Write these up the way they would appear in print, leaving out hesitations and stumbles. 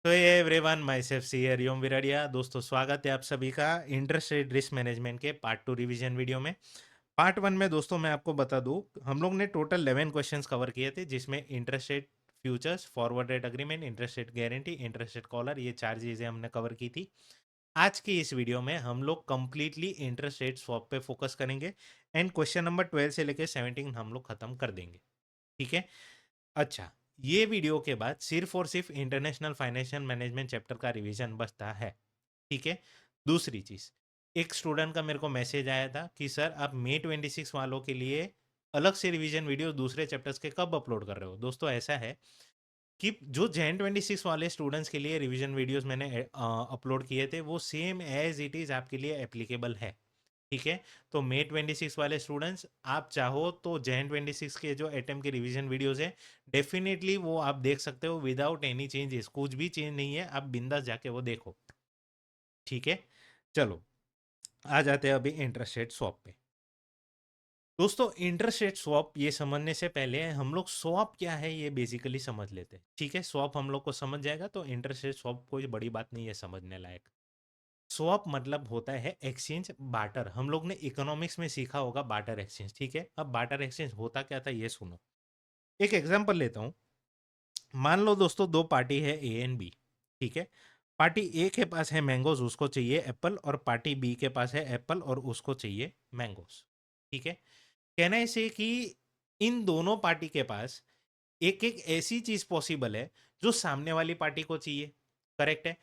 तो ये everyone my self सी हरिओम विराडिया। दोस्तों स्वागत है आप सभी का इंटरेस्ट रेट रिस्क मैनेजमेंट के पार्ट 2 रिवीजन वीडियो में। पार्ट 1 में दोस्तों मैं आपको बता दूं, हम लोग ने टोटल 11 क्वेश्चंस कवर किए थे, जिसमें interest rate futures, forward rate agreement, interest rate guarantee, interest rate collar, ये 4 चीजें हमने कवर की थी। आज की इस वीडियो में हम लोग कंप्लीटली इंटरेस्ट रेट स्वैप पे फोकस करेंगे एंड क्वेश्चन नंबर 12 से लेकर 17 हम लोग खत्म कर देंगे। ठीक है। अच्छा, ये वीडियो के बाद सिर्फ और सिर्फ इंटरनेशनल फाइनेंशियल मैनेजमेंट चैप्टर का रिवीजन बचता है। ठीक है। दूसरी चीज, एक स्टूडेंट का मेरे को मैसेज आया था कि सर आप May 26 वालों के लिए अलग से रिवीजन वीडियो दूसरे चैप्टर्स के कब अपलोड कर रहे हो। दोस्तों ऐसा है कि जो Jan 26 वाले स्टूडेंट्स के लिए रिवीजन वीडियोस मैंने अपलोड किए थे, वो सेम एज इट इज आपके लिए एप्लीकेबल है। ठीक है। तो May 26 वाले स्टूडेंट्स, आप चाहो तो Jan 26 के जो एटम के रिवीजन वीडियोस है, डेफिनेटली वो आप देख सकते हो विदाउट एनी चेंजेस। कुछ भी चेंज नहीं है, आप बिंदास जाके वो देखो। ठीक है। चलो, आ जाते हैं अभी इंटरेस्ट रेट स्वैप पे। दोस्तों इंटरेस्ट रेट स्वैप ये समझने से पहले हम लोग स्वैप क्या है ये बेसिकली समझ लेते हैं। ठीक है। स्वैप हम लोग को समझ जाएगा तो इंटरेस्ट रेट स्वैप कोई बड़ी बात नहीं है समझने लायक। स्वैप मतलब होता है एक्सचेंज, बार्टर। हम लोग ने इकोनॉमिक्स में सीखा होगा बार्टर एक्सचेंज। ठीक है। अब बार्टर एक्सचेंज होता क्या था ये सुनो। एक एग्जांपल लेता हूं। मान लो दोस्तों दो पार्टी है ए एंड बी। ठीक है। पार्टी ए के पास है मैंगोज, उसको चाहिए एप्पल, और पार्टी बी के पास है एप्पल और उसको चाहिए मैंगोज। ठीक है। कहना ऐसे कि इन दोनों पार्टी के पास एक एक ऐसी चीज पॉसिबल है जो सामने वाली पार्टी को चाहिए। करेक्ट है।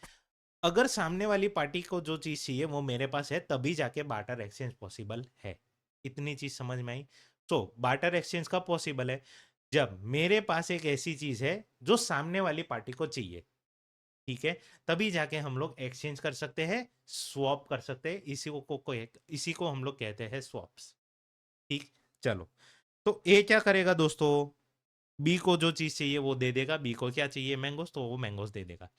अगर सामने वाली पार्टी को जो चीज चाहिए वो मेरे पास है, तभी जाके बार्टर एक्सचेंज पॉसिबल है। इतनी चीज समझ में आई। तो बार्टर एक्सचेंज कब पॉसिबल है? जब मेरे पास एक ऐसी चीज है जो सामने वाली पार्टी को चाहिए। ठीक है। तभी जाके हम लोग एक्सचेंज कर सकते हैं, स्वैप कर सकते हैं। इसी को हम लोग कहते हैं स्वैप्स। ठीक। चलो, तो ए क्या करेगा दोस्तों? बी को जो चीज चाहिए वो दे देगा। बी को क्या चाहिए? मैंगोस, तो वो मैंगोस दे देगा।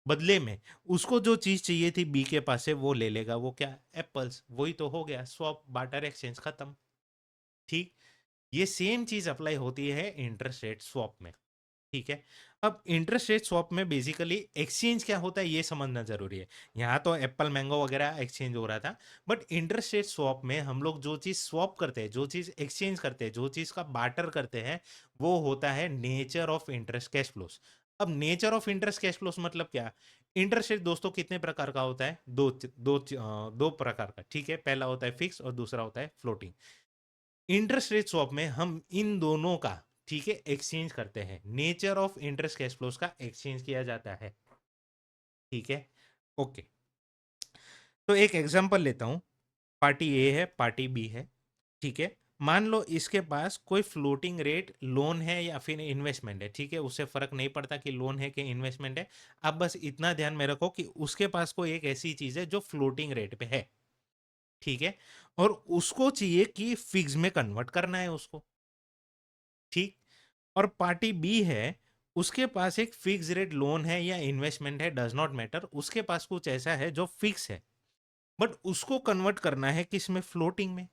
बदले में उसको जो चीज चाहिए थी बी के पास से वो ले लेगा। वो क्या? एप्पल्स। वही तो हो गया स्वैप, बार्टर एक्सचेंज खत्म। ठीक। ये सेम चीज अप्लाई होती है इंटरेस्ट रेट स्वैप में। ठीक है। अब इंटरेस्ट रेट स्वैप में बेसिकली एक्सचेंज क्या होता है ये समझना जरूरी है। यहाँ तो एप्पल मैंगो वगैरह एक्सचेंज हो रहा था, बट इंटरेस्ट रेट स्वैप में हम लोग जो चीज स्वैप करते हैं, जो चीज एक्सचेंज करते हैं, जो चीज का बार्टर करते हैं, वो होता है nature of interest cash flows. अब nature of interest cash flows मतलब क्या? इंटरेस्ट रेट दोस्तों कितने प्रकार का होता है? दो प्रकार का। ठीक है। पहला होता है फिक्स और दूसरा होता है फ्लोटिंग। इंटरेस्ट रेट स्वैप में हम इन दोनों का, ठीक है, एक्सचेंज करते हैं। Nature of interest cash flows का एक्सचेंज किया जाता है। ठीक है। ओके। तो एक एग्जांपल लेता हूं। पार्टी ए है, पार्टी बी है। ठीक है। मान लो इसके पास कोई फ्लोटिंग रेट लोन है या फिर इन्वेस्टमेंट है। ठीक है। उससे फर्क नहीं पड़ता कि लोन है कि इन्वेस्टमेंट है। आप बस इतना ध्यान में रखो कि उसके पास कोई एक ऐसी चीज है जो फ्लोटिंग रेट पे है। ठीक है। और उसको चाहिए कि फिक्स में कन्वर्ट करना है उसको। ठीक। और पार्टी बी है, उसके पास एक फिक्स रेट लोन है या इन्वेस्टमेंट है, डज नॉट मैटर। उसके पास कुछ ऐसा है जो फिक्स है, बट उसको कन्वर्ट करना है किस में? फ्लोटिंग में।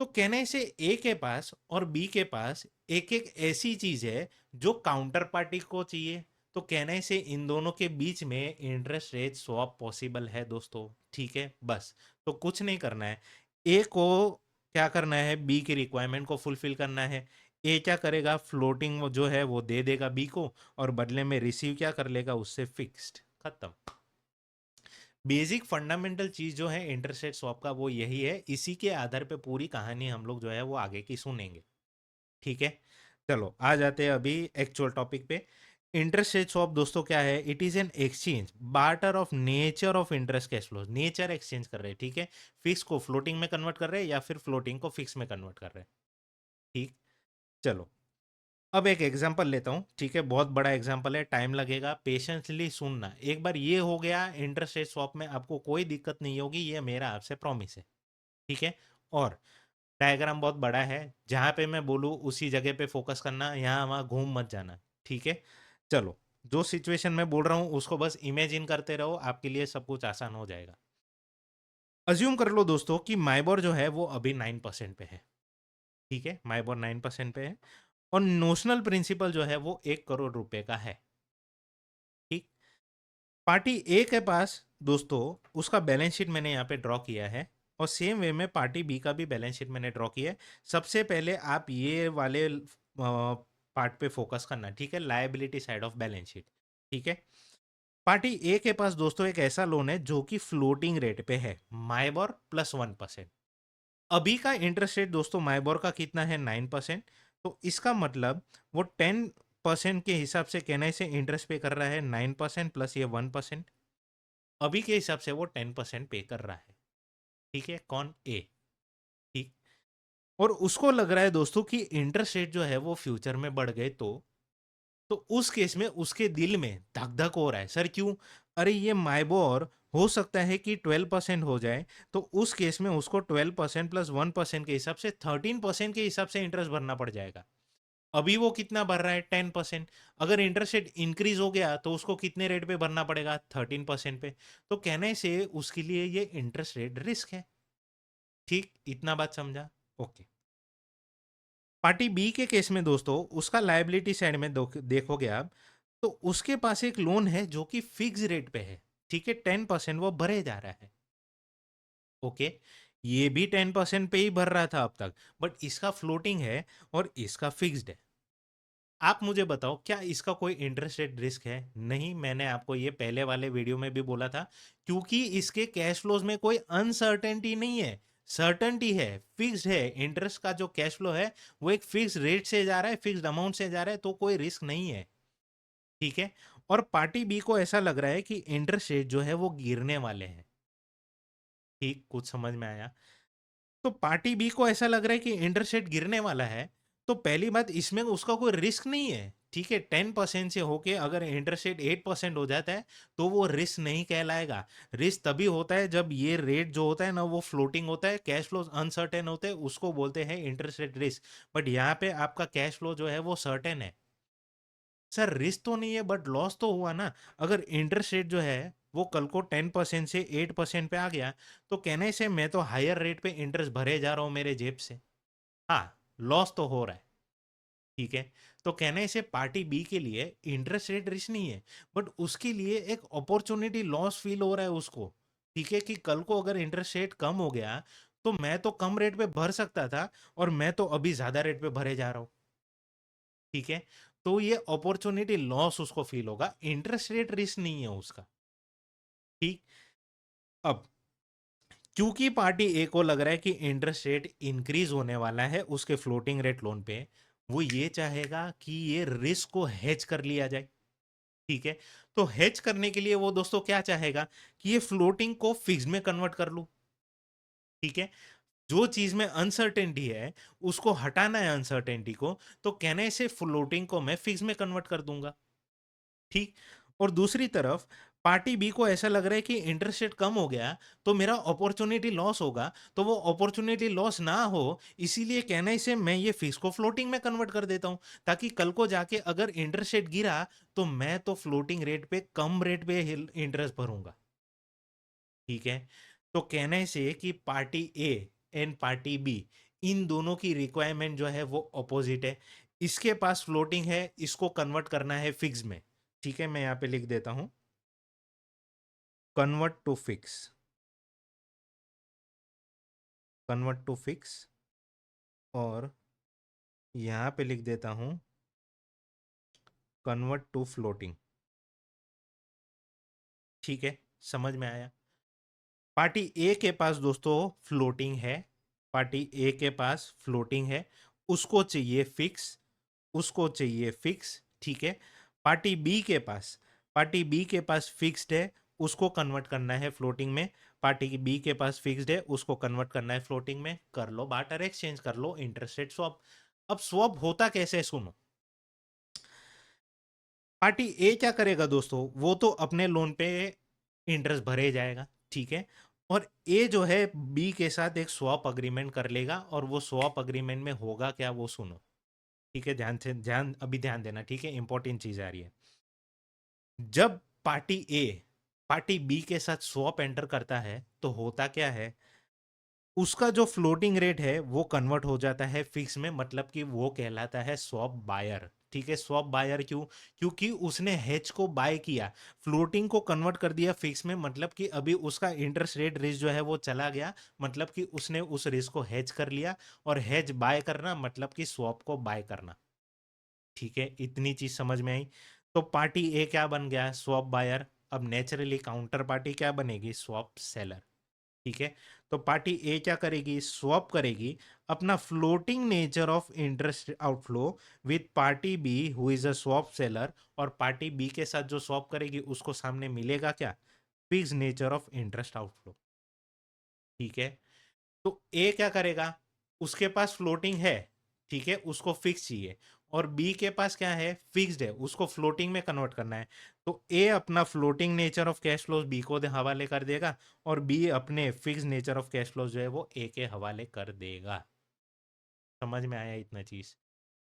तो कहने से ए के पास और बी के पास एक एक ऐसी चीज है जो काउंटर पार्टी को चाहिए। तो कहने से इन दोनों के बीच में इंटरेस्ट रेट स्वैप पॉसिबल है दोस्तों। ठीक है। बस, तो कुछ नहीं करना है। ए को क्या करना है? बी की रिक्वायरमेंट को फुलफिल करना है। ए क्या करेगा? फ्लोटिंग जो है वो दे देगा बी को, और बदले में रिसीव क्या कर लेगा उससे? फिक्स्ड। खत्म। बेसिक फंडामेंटल चीज जो है इंटरेस्ट रेट स्वैप का वो यही है। इसी के आधार पे पूरी कहानी हम लोग जो है वो आगे की सुनेंगे। ठीक है। चलो, आ जाते हैं अभी एक्चुअल टॉपिक पे। इंटरेस्ट रेट स्वैप दोस्तों क्या है? It is an exchange, barter of nature of interest cash flow. Nature exchange कर रहे हैं। ठीक है। फिक्स को फ्लोटिंग में कन्वर्ट कर रहे हैं या फिर फ्लोटिंग को फिक्स में कन्वर्ट कर रहे हैं। ठीक। चलो, अब एक एग्जांपल लेता हूं। ठीक है। बहुत बड़ा एग्जांपल है, टाइम लगेगा, पेशेंसली सुनना। एक बार ये हो गया इंटरेस्ट रेट स्वैप में आपको कोई दिक्कत नहीं होगी, ये मेरा आपसे प्रॉमिस है। ठीक है। और डायग्राम बहुत बड़ा है, जहां पे मैं बोलूँ उसी जगह पे फोकस करना, यहाँ वहां घूम मत जाना। ठीक है। चलो, जो सिचुएशन में बोल रहा हूं उसको बस इमेजिन करते रहो, आपके लिए सब कुछ आसान हो जाएगा। अज्यूम कर लो दोस्तों कि माइबोर जो है वो अभी 9% पे है। ठीक है। माइबोर 9% पे है, और नोशनल प्रिंसिपल जो है वो 1 करोड़ रुपए का है। ठीक। पार्टी ए के पास दोस्तों उसका बैलेंस शीट मैंने यहाँ पे ड्रॉ किया है, और सेम वे में पार्टी बी का भी बैलेंस शीट मैंने ड्रॉ किया है। सबसे पहले आप ये वाले पार्ट पे फोकस करना, ठीक है, liability side of balance sheet. ठीक है, पार्टी ए के पास दोस्तों एक ऐसा लोन है जो कि फ्लोटिंग रेट पे है, माइबोर प्लस 1%। अभी का इंटरेस्ट रेट दोस्तों माइबोर का कितना है, 9%। तो इसका मतलब वो 10% के हिसाब से कहने से इंटरेस्ट पे कर रहा है 9% प्लस ये 1%। अभी के हिसाब से वो 10% पे कर रहा है। ठीक है, कौन, ए। ठीक, और उसको लग रहा है दोस्तों कि इंटरेस्ट रेट जो है वो फ्यूचर में बढ़ गए, तो उस केस में उसके दिल में धक धक हो रहा है, सर क्यों, अरे ये माइबोर हो सकता है कि 12% हो जाए, तो उस केस में उसको 12% प्लस 1% के हिसाब से 13% के हिसाब से इंटरेस्ट भरना पड़ जाएगा। अभी वो कितना भर रहा है, 10%। अगर इंटरेस्ट रेट इंक्रीज हो गया तो उसको कितने रेट पे भरना पड़ेगा, 13% पे। तो कहने से उसके लिए ये इंटरेस्ट रेट रिस्क है। ठीक, इतना बात समझा, ओके। पार्टी बी के केस में दोस्तों उसका लायबिलिटी साइड में देखोगे आप, तो उसके पास एक लोन है जो कि फिक्स रेट पे है। ठीक है, 10% वो भरे जा रहा है। ओके, ये भी 10% पे ही भर रहा था अब तक, बट इसका फ्लोटिंग है और इसका फिक्स्ड है। आप मुझे बताओ, क्या इसका कोई इंटरेस्ट रेट रिस्क है? नहीं, मैंने आपको ये पहले वाले वीडियो में भी बोला था, क्योंकि इसके कैश फ्लोज में कोई अनसर्टेनिटी नहीं है, सर्टेनिटी है, फिक्स्ड है। इंटरेस्ट का जो कैश फ्लो है वो एक फिक्स रेट से जा रहा है, फिक्स्ड अमाउंट से जा रहा है, तो कोई रिस्क नहीं है। ठीक है, और पार्टी बी को ऐसा लग रहा है कि इंटरेस्ट रेट जो है वो गिरने वाले हैं। ठीक, कुछ समझ में आया? तो पार्टी बी को ऐसा लग रहा है कि इंटरेस्ट रेट गिरने वाला है, तो पहली बात इसमें उसका कोई रिस्क नहीं है। ठीक है, 10% से होके अगर इंटरेस्ट रेट 8% हो जाता है तो वो रिस्क नहीं कहलाएगा। रिस्क तभी होता है जब ये रेट जो होता है ना वो फ्लोटिंग होता है, कैश फ्लो अनसर्टेन होते हैं, उसको बोलते हैं इंटरेस्ट रेट रिस्क। बट यहाँ पे आपका कैश फ्लो जो है वो सर्टेन है। सर रिस्क तो नहीं है बट लॉस तो हुआ ना। अगर इंटरेस्ट रेट जो है वो कल को 10% से 8% पे आ गया, तो कहने से मैं तो हायर रेट पे इंटरेस्ट भरे जा रहा हूँ मेरे जेब से। हाँ, लॉस तो हो रहा है। ठीक है, तो कहने से पार्टी बी के लिए इंटरेस्ट रेट रिस्क नहीं है, बट उसके लिए एक अपॉर्चुनिटी लॉस फील हो रहा है उसको। ठीक है, कि कल को अगर इंटरेस्ट रेट कम हो गया तो मैं तो कम रेट पे भर सकता था, और मैं तो अभी ज्यादा रेट पे भरे जा रहा हूँ। ठीक है, तो ये अपॉर्चुनिटी लॉस उसको फील होगा, इंटरेस्ट रेट रिस्क नहीं है उसका। ठीक, अब क्योंकि पार्टी ए को लग रहा है कि इंटरेस्ट रेट इंक्रीज होने वाला है उसके फ्लोटिंग रेट लोन पे, वो ये चाहेगा कि ये रिस्क को हेज कर लिया जाए। ठीक है, तो हेज करने के लिए वो दोस्तों क्या चाहेगा कि ये फ्लोटिंग को फिक्स में कन्वर्ट कर लूं। ठीक है, जो चीज में अनसर्टेनिटी है उसको हटाना है अनसर्टेनिटी को, तो कहने से फ्लोटिंग को मैं फिक्स में कन्वर्ट कर दूंगा। ठीक, और दूसरी तरफ पार्टी बी को ऐसा लग रहा है कि इंटरेस्ट रेट कम हो गया तो मेरा अपॉर्चुनिटी लॉस होगा, तो वो अपॉर्चुनिटी लॉस ना हो, इसीलिए कहने से मैं ये फिक्स को फ्लोटिंग में कन्वर्ट कर देता हूं, ताकि कल को जाके अगर इंटरेस्ट रेट गिरा तो मैं तो फ्लोटिंग रेट पे कम रेट पे इंटरेस्ट भरूंगा। ठीक है, तो कहने से कि party A and party B, इन दोनों की रिक्वायरमेंट जो है वो अपोजिट है। इसके पास फ्लोटिंग है, इसको कन्वर्ट करना है फिक्स में। ठीक है, मैं यहां पे लिख देता हूं convert to fix, convert to fix, और यहां पे लिख देता हूं कन्वर्ट टू फ्लोटिंग। ठीक है, समझ में आया? पार्टी ए के पास दोस्तों फ्लोटिंग है, पार्टी ए के पास फ्लोटिंग है, उसको चाहिए फिक्स, उसको चाहिए फिक्स। ठीक है, पार्टी बी के पास, पार्टी बी के पास फिक्स्ड है, उसको कन्वर्ट करना है फ्लोटिंग में। पार्टी बी के पास फिक्स्ड है, उसको कन्वर्ट करना है फ्लोटिंग में। कर लो बार्टर एक्सचेंज, कर लो इंटरेस्ट रेट स्वैप। अब स्वैप होता कैसे है, सुनो। पार्टी ए क्या करेगा दोस्तों, वो तो अपने लोन पे इंटरेस्ट भरे जाएगा। ठीक है, और ए जो है बी के साथ एक स्वैप अग्रीमेंट कर लेगा, और वो स्वैप अग्रीमेंट में होगा क्या वो सुनो। ठीक है, ध्यान से ध्यान अभी ध्यान देना, ठीक है, इंपॉर्टेंट चीज आ रही है। जब पार्टी ए पार्टी बी के साथ स्वैप एंटर करता है तो होता क्या है, उसका जो फ्लोटिंग रेट है वो कन्वर्ट हो जाता है फिक्स में, मतलब कि वो कहलाता है स्वैप बायर। ठीक है, स्वैप बायर क्यों? क्योंकि उसने हेज को बाय किया, फ्लोटिंग को कन्वर्ट कर दिया फिक्स में, मतलब कि अभी उसका इंटरेस्ट रेट रिस्क जो है वो चला गया, मतलब कि उसने उस रिस्क को हेज कर लिया। और हेज बाय करना मतलब कि स्वैप को बाय करना। ठीक है, इतनी चीज समझ में आई। तो पार्टी ए क्या बन गया? Swap buyer. अब नेचुरली काउंटर पार्टी क्या बनेगी? Swap seller. ठीक है, तो पार्टी ए क्या करेगी? स्वैप करेगी अपना floating nature of interest outflow with party B who is a swap seller. और पार्टी बी के साथ जो स्वैप करेगी उसको सामने मिलेगा क्या? Fix nature of interest outflow. ठीक है, तो ए क्या करेगा? उसके पास फ्लोटिंग है, ठीक है, उसको फिक्स चाहिए। और बी के पास क्या है? फिक्स्ड है, उसको फ्लोटिंग में कन्वर्ट करना है। तो ए अपना floating nature of cash flows B को हवाले कर देगा, और बी अपने fix nature of cash flows जो है वो ए के हवाले कर देगा। समझ में आया इतना चीज?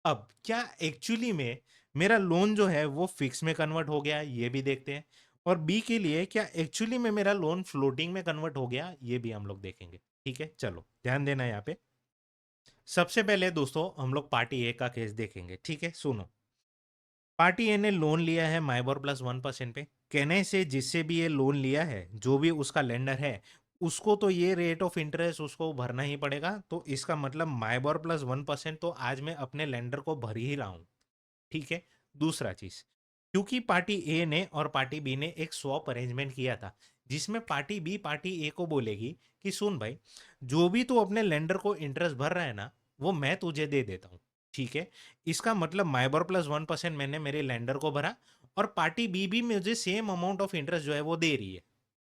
अब क्या एक्चुअली में मेरा लोन जो है वो फिक्स में कन्वर्ट हो गया, ये भी देखते हैं। और बी के लिए क्या एक्चुअली में मेरा लोन फ्लोटिंग में कन्वर्ट हो गया, ये भी हम लोग देखेंगे। ठीक है, चलो ध्यान देना यहाँ पे। सबसे पहले दोस्तों हम लोग पार्टी ए का केस देखेंगे। ठीक है, सुनो। पार्टी ए ने लोन लिया है माइबोर प्लस 1% पे। कहने से जिससे भी ये लोन लिया है, जो भी उसका लेंडर है, उसको तो ये रेट ऑफ इंटरेस्ट उसको भरना ही पड़ेगा। तो इसका मतलब माइबोर प्लस 1% तो आज मैं अपने लेंडर को भर ही रहा हूँ। ठीक है, दूसरा चीज, क्योंकि पार्टी ए ने और पार्टी बी ने एक स्वैप अरेंजमेंट किया था, जिसमें पार्टी बी पार्टी ए को बोलेगी कि सुन भाई, जो भी तू अपने लेंडर को इंटरेस्ट भर रहा है ना, वो मैं तुझे दे देता हूँ। ठीक है, इसका मतलब माइबोर प्लस 1% मैंने मेरे लेंडर को भरा, और पार्टी बी भी मुझे सेम अमाउंट ऑफ इंटरेस्ट जो है वो दे रही है।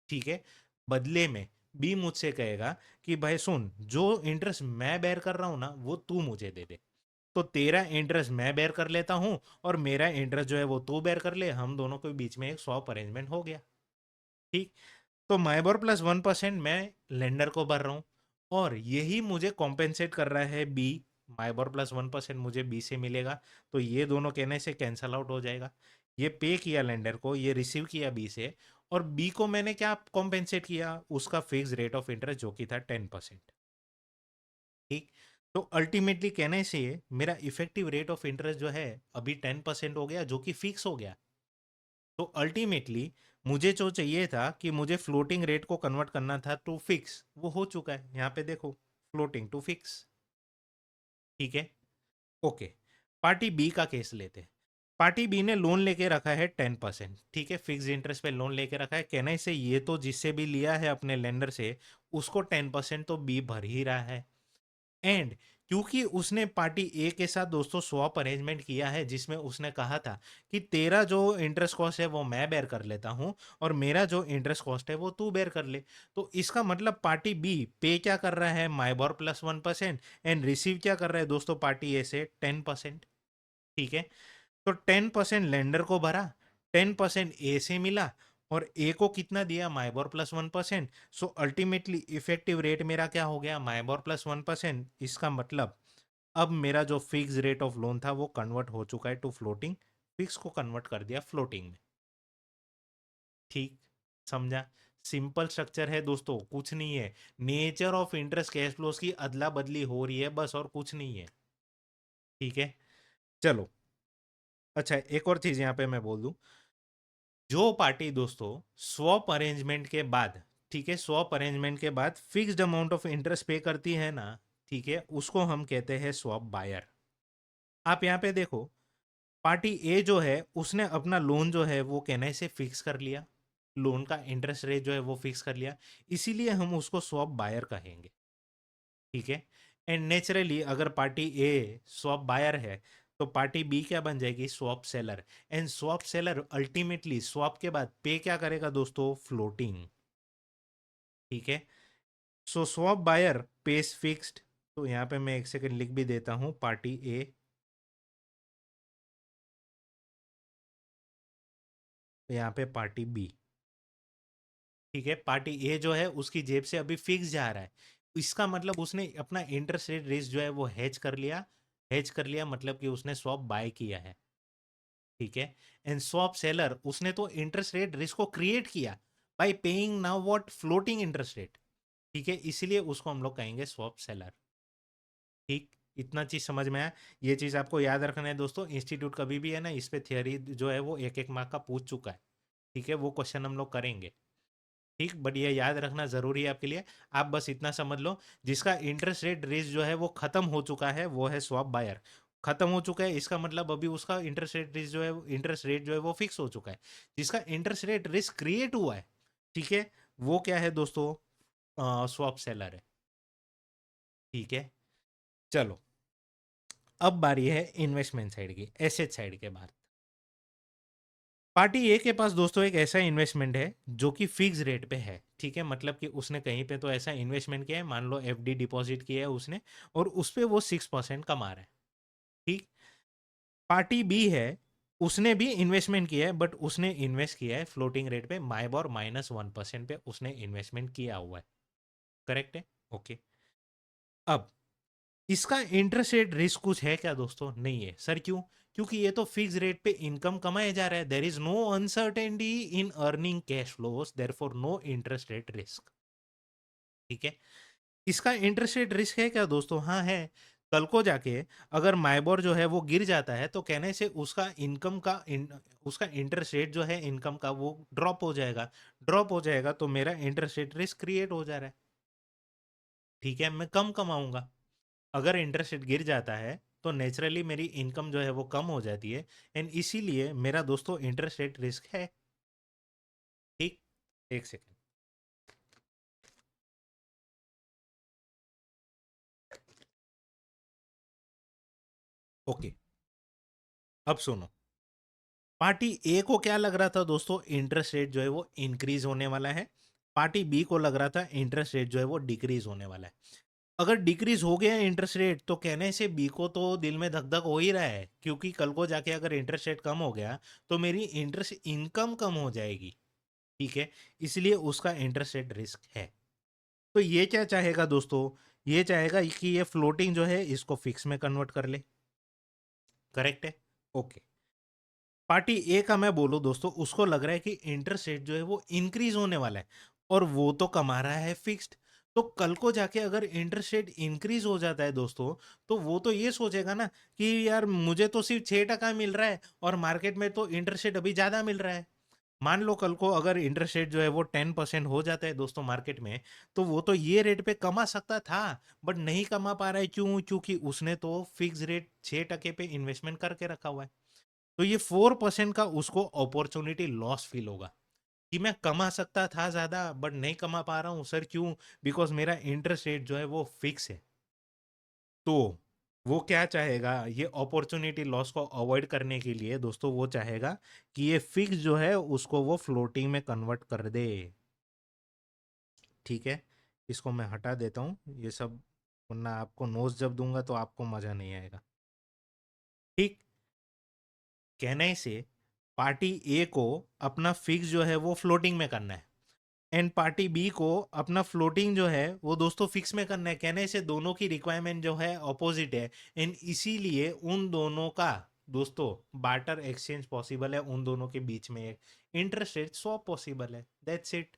ठीक है, बदले में बी मुझसे कहेगा कि भाई सुन, जो इंटरेस्ट मैं बेयर कर रहा हूं ना, वो तू मुझे दे दे। तो तेरा इंटरेस्ट मैं बेयर कर लेता हूं, और मेरा इंटरेस्ट जो है वो तू बेयर कर ले, हम दोनों के बीच में एक स्वैप अरेंजमेंट हो गया। ठीक, तो माइबोर प्लस 1% मैं लेंडर को भर रहा हूँ, और यही मुझे कॉम्पेंसेट कर रहा है बी। माइबोर प्लस 1% मुझे बी से मिलेगा, तो ये दोनों कहने से कैंसल आउट हो जाएगा। ये पे किया लेंडर को, ये रिसीव किया बी से, और बी को मैंने क्या कॉम्पेंसेट किया? उसका फिक्स रेट ऑफ इंटरेस्ट जो कि था 10%। ठीक, तो अल्टीमेटली कहने से मेरा इफेक्टिव रेट ऑफ इंटरेस्ट जो है अभी 10% हो गया, जो कि फिक्स हो गया। तो अल्टीमेटली मुझे जो चाहिए था कि मुझे फ्लोटिंग रेट को कन्वर्ट करना था टू फिक्स, वो हो चुका है। यहाँ पे देखो, फ्लोटिंग टू फिक्स। ठीक है, ओके। पार्टी बी का केस लेते हैं। पार्टी बी ने लोन लेके रखा है 10%। ठीक है, फिक्स इंटरेस्ट पे लोन लेके रखा है। कहने से ये तो जिससे भी लिया है अपने लेंडर से, उसको 10% तो बी भर ही रहा है। एंड क्योंकि उसने पार्टी ए के साथ दोस्तों स्वैप अरेंजमेंट किया है, जिसमें उसने कहा था कि तेरा जो इंटरेस्ट कॉस्ट है वो मैं बेयर कर लेता हूं, और मेरा जो इंटरेस्ट कॉस्ट है वो तू बेयर कर ले। तो इसका मतलब पार्टी बी पे क्या कर रहा है? माइबोर प्लस 1%। एंड रिसीव क्या कर रहा है दोस्तों पार्टी ए से? 10%। ठीक है, तो 10% लेंडर को भरा, 10% ए से मिला, और ए को कितना दिया? MIBOR plus 1%। So ultimately effective rate मेरा क्या हो गया? MIBOR plus 1%। इसका मतलब अब मेरा जो फिक्स रेट ऑफ लोन था वो कन्वर्ट हो चुका है टू फ्लोटिंग। फिक्स को कन्वर्ट कर दिया फ्लोटिंग में। ठीक, समझा? सिंपल स्ट्रक्चर है दोस्तों, कुछ नहीं है। Nature of interest cash flows की अदला बदली हो रही है बस, और कुछ नहीं है। ठीक है, चलो। अच्छा, एक और चीज यहाँ पे मैं बोल दूं। जो पार्टी दोस्तों स्वैप अरेंजमेंट के बाद, ठीक है, स्वैप अरेंजमेंट के बाद फिक्स्ड अमाउंट ऑफ इंटरेस्ट पे करती है ना, ठीक है, उसको हम कहते हैं स्वैप बायर। आप यहाँ पे देखो, पार्टी ए जो है उसने अपना लोन जो है वो कहने से फिक्स कर लिया, लोन का इंटरेस्ट रेट जो है वो फिक्स कर लिया, इसीलिए हम उसको स्वैप बायर कहेंगे। ठीक है, एंड नेचुरली अगर पार्टी ए स्वैप बायर है, तो पार्टी बी क्या बन जाएगी? Swap seller. And swap seller ultimately swap के बाद पे क्या करेगा दोस्तों? फ्लोटिंग। ठीक है, सो स्वैप बायर पेस फिक्स्ड। तो यहाँ पे मैं एक सेकंड लिख भी देता हूँ, पार्टी ए, यहाँ पे पार्टी बी। ठीक है, पार्टी ए जो है उसकी जेब से अभी फिक्स जा रहा है, इसका मतलब उसने अपना इंटरेस्ट रेट रिस्क जो है वो हेज कर लिया। हेज कर लिया मतलब कि उसने स्वैप बाय किया है। ठीक है, एंड स्वैप सेलर उसने तो इंटरेस्ट रेट रिस्क को क्रिएट किया bye paying now what? Floating interest rate. ठीक है, इसीलिए उसको हम लोग कहेंगे स्वैप सेलर। ठीक, इतना चीज समझ में आया? ये चीज आपको याद रखना है दोस्तों। इंस्टीट्यूट कभी भी है ना इस पे थियरी जो है वो एक एक मार्क का पूछ चुका है, ठीक है, वो क्वेश्चन हम लोग करेंगे, ठीक, बट ये याद रखना जरूरी है आपके लिए। आप बस इतना समझ लो, जिसका इंटरेस्ट रेट रिस्क जो है वो खत्म हो चुका है वो है स्वैप बायर। खत्म हो चुका है इसका मतलब अभी उसका इंटरेस्ट रेट रिस्क जो है, इंटरेस्ट रेट जो है वो फिक्स हो चुका है। जिसका इंटरेस्ट रेट रिस्क क्रिएट हुआ है, ठीक है, वो क्या है दोस्तों? स्वैप सेलर है, ठीक है। चलो, अब बारी है इन्वेस्टमेंट साइड की, एसेट साइड के बाद। पार्टी ए के पास दोस्तों एक ऐसा इन्वेस्टमेंट है जो कि फिक्स रेट पे है, ठीक है, मतलब कि उसने कहीं पे तो ऐसा इन्वेस्टमेंट किया है, मान लो एफडी डिपॉजिट किया है उसने, और उस पे वो 6% कमा रहा है, ठीक। पार्टी बी है, उसने भी इन्वेस्टमेंट किया है, बट उसने इन्वेस्ट किया है फ्लोटिंग रेट पे, माइबॉर -1% पे उसने इन्वेस्टमेंट किया हुआ है, करेक्ट है, ओके। अब इसका इंटरेस्ट रेट रिस्क कुछ है क्या दोस्तों? नहीं है सर, क्यों? क्योंकि ये तो फिक्स रेट पे इनकम कमाया जा रहा है, there is no uncertainty in earning cash flows, therefore no interest rate risk, ठीक है। इसका इंटरेस्ट रेट रिस्क है क्या दोस्तों? हाँ है। कल को जाके अगर माइबोर जो है वो गिर जाता है तो कहने से उसका उसका इंटरेस्ट रेट जो है इनकम का वो ड्रॉप हो जाएगा। ड्रॉप हो जाएगा तो मेरा इंटरेस्ट रेट रिस्क क्रिएट हो जा रहा है, ठीक है, मैं कम कमाऊंगा। अगर इंटरेस्ट रेट गिर जाता है तो नेचुरली मेरी इनकम जो है वो कम हो जाती है, एंड इसीलिए मेरा दोस्तों इंटरेस्ट रेट रिस्क है, ठीक। एक सेकेंड, ओके, अब सुनो। पार्टी ए को क्या लग रहा था दोस्तों? इंटरेस्ट रेट जो है वो इंक्रीज होने वाला है। पार्टी बी को लग रहा था इंटरेस्ट रेट जो है वो डिक्रीज होने वाला है। अगर डिक्रीज हो गया इंटरेस्ट रेट तो कहने से बी को तो दिल में धक धक हो ही रहा है, क्योंकि कल को जाके अगर इंटरेस्ट रेट कम हो गया तो मेरी इंटरेस्ट इनकम कम हो जाएगी, ठीक है, इसलिए उसका इंटरेस्ट रेट रिस्क है। तो ये क्या चाहेगा दोस्तों? ये चाहेगा कि ये फ्लोटिंग जो है इसको फिक्स में कन्वर्ट कर ले, करेक्ट है, ओके। पार्टी ए का मैं बोलूं दोस्तों, उसको लग रहा है कि इंटरेस्ट रेट जो है वो इंक्रीज होने वाला है, और वो तो कमा रहा है फिक्स्ड। तो कल को जाके अगर इंटरेस्ट रेट इंक्रीज हो जाता है दोस्तों, तो वो तो ये सोचेगा ना कि यार मुझे तो सिर्फ 6% मिल रहा है और मार्केट में तो इंटरेस्ट रेट अभी ज्यादा मिल रहा है। मान लो कल को अगर इंटरेस्ट रेट जो है वो 10% हो जाता है दोस्तों मार्केट में, तो वो तो ये रेट पे कमा सकता था, बट नहीं कमा पा रहा है, क्यों? क्योंकि उसने तो फिक्स रेट 6% पे इन्वेस्टमेंट करके रखा हुआ है। तो ये 4% का उसको अपॉर्चुनिटी लॉस फील होगा कि मैं कमा सकता था ज्यादा बट नहीं कमा पा रहा हूं सर, क्यों? बिकॉज मेरा इंटरेस्ट रेट जो है वो फिक्स है। तो वो क्या चाहेगा? ये अपॉर्चुनिटी लॉस को अवॉइड करने के लिए दोस्तों वो चाहेगा कि ये फिक्स जो है उसको वो फ्लोटिंग में कन्वर्ट कर दे, ठीक है। इसको मैं हटा देता हूँ ये सब, वरना आपको नोट्स जब दूंगा तो आपको मजा नहीं आएगा, ठीक। कहने से पार्टी ए को अपना फिक्स जो है वो फ्लोटिंग में करना है, एंड पार्टी बी को अपना फ्लोटिंग जो है वो दोस्तों फिक्स में करना है। कहने से दोनों की रिक्वायरमेंट जो है ऑपोजिट है, एंड इसीलिए उन दोनों का दोस्तों बार्टर एक्सचेंज पॉसिबल है, उन दोनों के बीच में एक इंटरेस्ट रेट स्वैप पॉसिबल है, दैट्स इट।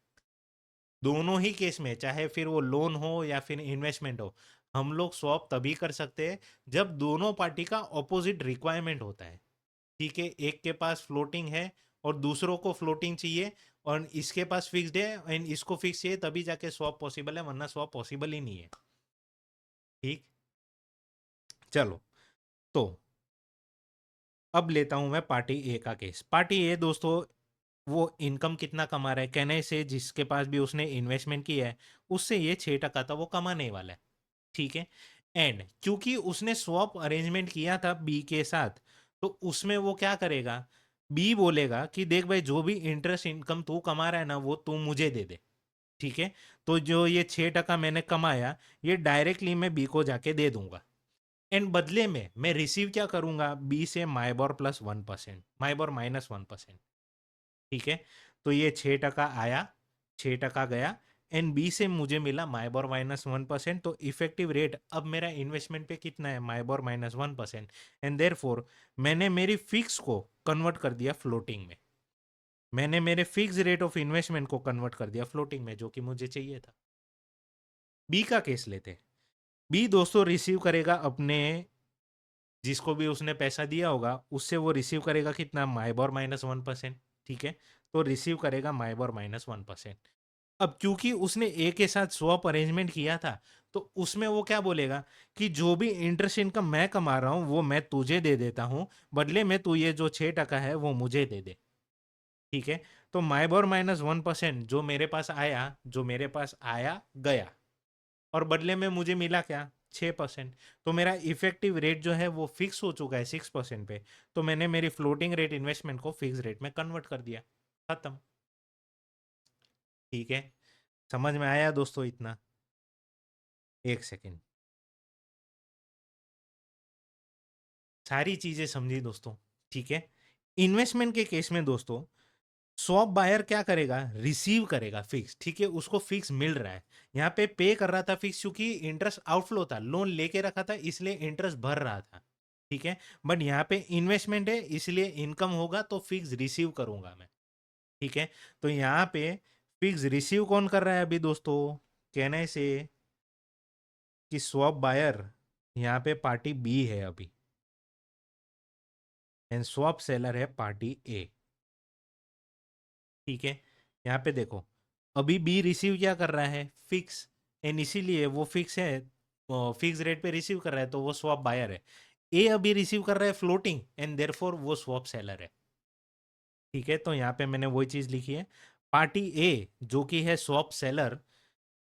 दोनों ही केस में, चाहे फिर वो लोन हो या फिर इन्वेस्टमेंट हो, हम लोग स्वैप तभी कर सकते हैं जब दोनों पार्टी का ऑपोजिट रिक्वायरमेंट होता है, ठीक है। एक के पास फ्लोटिंग है और दूसरों को फ्लोटिंग चाहिए, और इसके पास फिक्स्ड है एंड इसको फिक्स चाहिए, तभी जाके स्वैप पॉसिबल है, वरना स्वैप पॉसिबल ही नहीं है, ठीक। चलो, तो अब लेता हूं मैं पार्टी ए का केस। पार्टी ए दोस्तों, वो इनकम कितना कमा रहा है? कहने से जिसके पास भी उसने इन्वेस्टमेंट किया है उससे ये 6% था वो कमाने वाला है, ठीक है। एंड क्योंकि उसने स्वैप अरेंजमेंट किया था बी के साथ, तो उसमें वो क्या करेगा? बी बोलेगा कि देख भाई, जो भी इंटरेस्ट इनकम तू कमा रहा है ना वो तू मुझे दे दे, ठीक है। तो जो ये 6% मैंने कमाया ये डायरेक्टली मैं बी को जाके दे दूंगा, एंड बदले में मैं रिसीव क्या करूंगा? बी से माइबोर +1%, माइबोर -1%, ठीक है। तो ये 6% आया, 6% गया, एंड बी से मुझे मिला माइबोर -1%, तो इफेक्टिव रेट अब मेरा इन्वेस्टमेंट पे कितना है? माइबोर -1%, एंड देयरफॉर मैंने मेरी फिक्स को कन्वर्ट कर दिया फ्लोटिंग में, मैंने मेरे फिक्स रेट ऑफ इन्वेस्टमेंट को कन्वर्ट कर दिया फ्लोटिंग में, जो कि मुझे चाहिए था। बी का केस लेते हैं। बी दोस्तों रिसीव करेगा अपने, जिसको भी उसने पैसा दिया होगा उससे वो रिसीव करेगा कितना, माइबोर -1%। ठीक है, तो रिसीव करेगा माइबोर -1%। अब क्योंकि उसने ए के साथ स्वैप अरेंजमेंट किया था, तो उसमें वो क्या बोलेगा कि जो भी इंटरेस्ट इनकम मैं कमा रहा हूं वो मैं तुझे दे देता हूं, बदले में तू ये जो 6% है वो मुझे दे दे। ठीक है, तो माइबोर -1% जो मेरे पास आया गया, और बदले में मुझे मिला क्या, 6%। तो मेरा इफेक्टिव रेट जो है वो फिक्स हो चुका है 6% पे, तो मैंने मेरी फ्लोटिंग रेट इन्वेस्टमेंट को फिक्स रेट में कन्वर्ट कर दिया, खत्म। ठीक है, समझ में आया दोस्तों इतना? एक सेकेंड, सारी चीजें समझी दोस्तों। ठीक है, इन्वेस्टमेंट के केस में दोस्तों स्वैप बायर क्या करेगा, रिसीव करेगा फिक्स। ठीक है, उसको फिक्स मिल रहा है, यहाँ पे पे कर रहा था फिक्स, क्योंकि इंटरेस्ट आउटफ्लो था, लोन लेके रखा था इसलिए इंटरेस्ट भर रहा था। ठीक है, बट यहाँ पे इन्वेस्टमेंट है इसलिए इनकम होगा तो फिक्स रिसीव करूंगा मैं। ठीक है, तो यहाँ पे फिक्स रिसीव कौन कर रहा है अभी दोस्तों, कहने से कि स्वैप बायर यहाँ पे पार्टी बी है अभी, एंड स्वैप सेलर है पार्टी ए। ठीक है, यहाँ पे देखो, अभी बी रिसीव क्या कर रहा है, फिक्स, एंड इसीलिए वो फिक्स है, फिक्स रेट पे रिसीव कर रहा है तो वो स्वैप बायर है। ए अभी रिसीव कर रहा है फ्लोटिंग, एंड देयरफॉर वो स्वैप सेलर है। ठीक है, तो यहाँ पे मैंने वही चीज लिखी है, पार्टी ए जो कि है swap seller,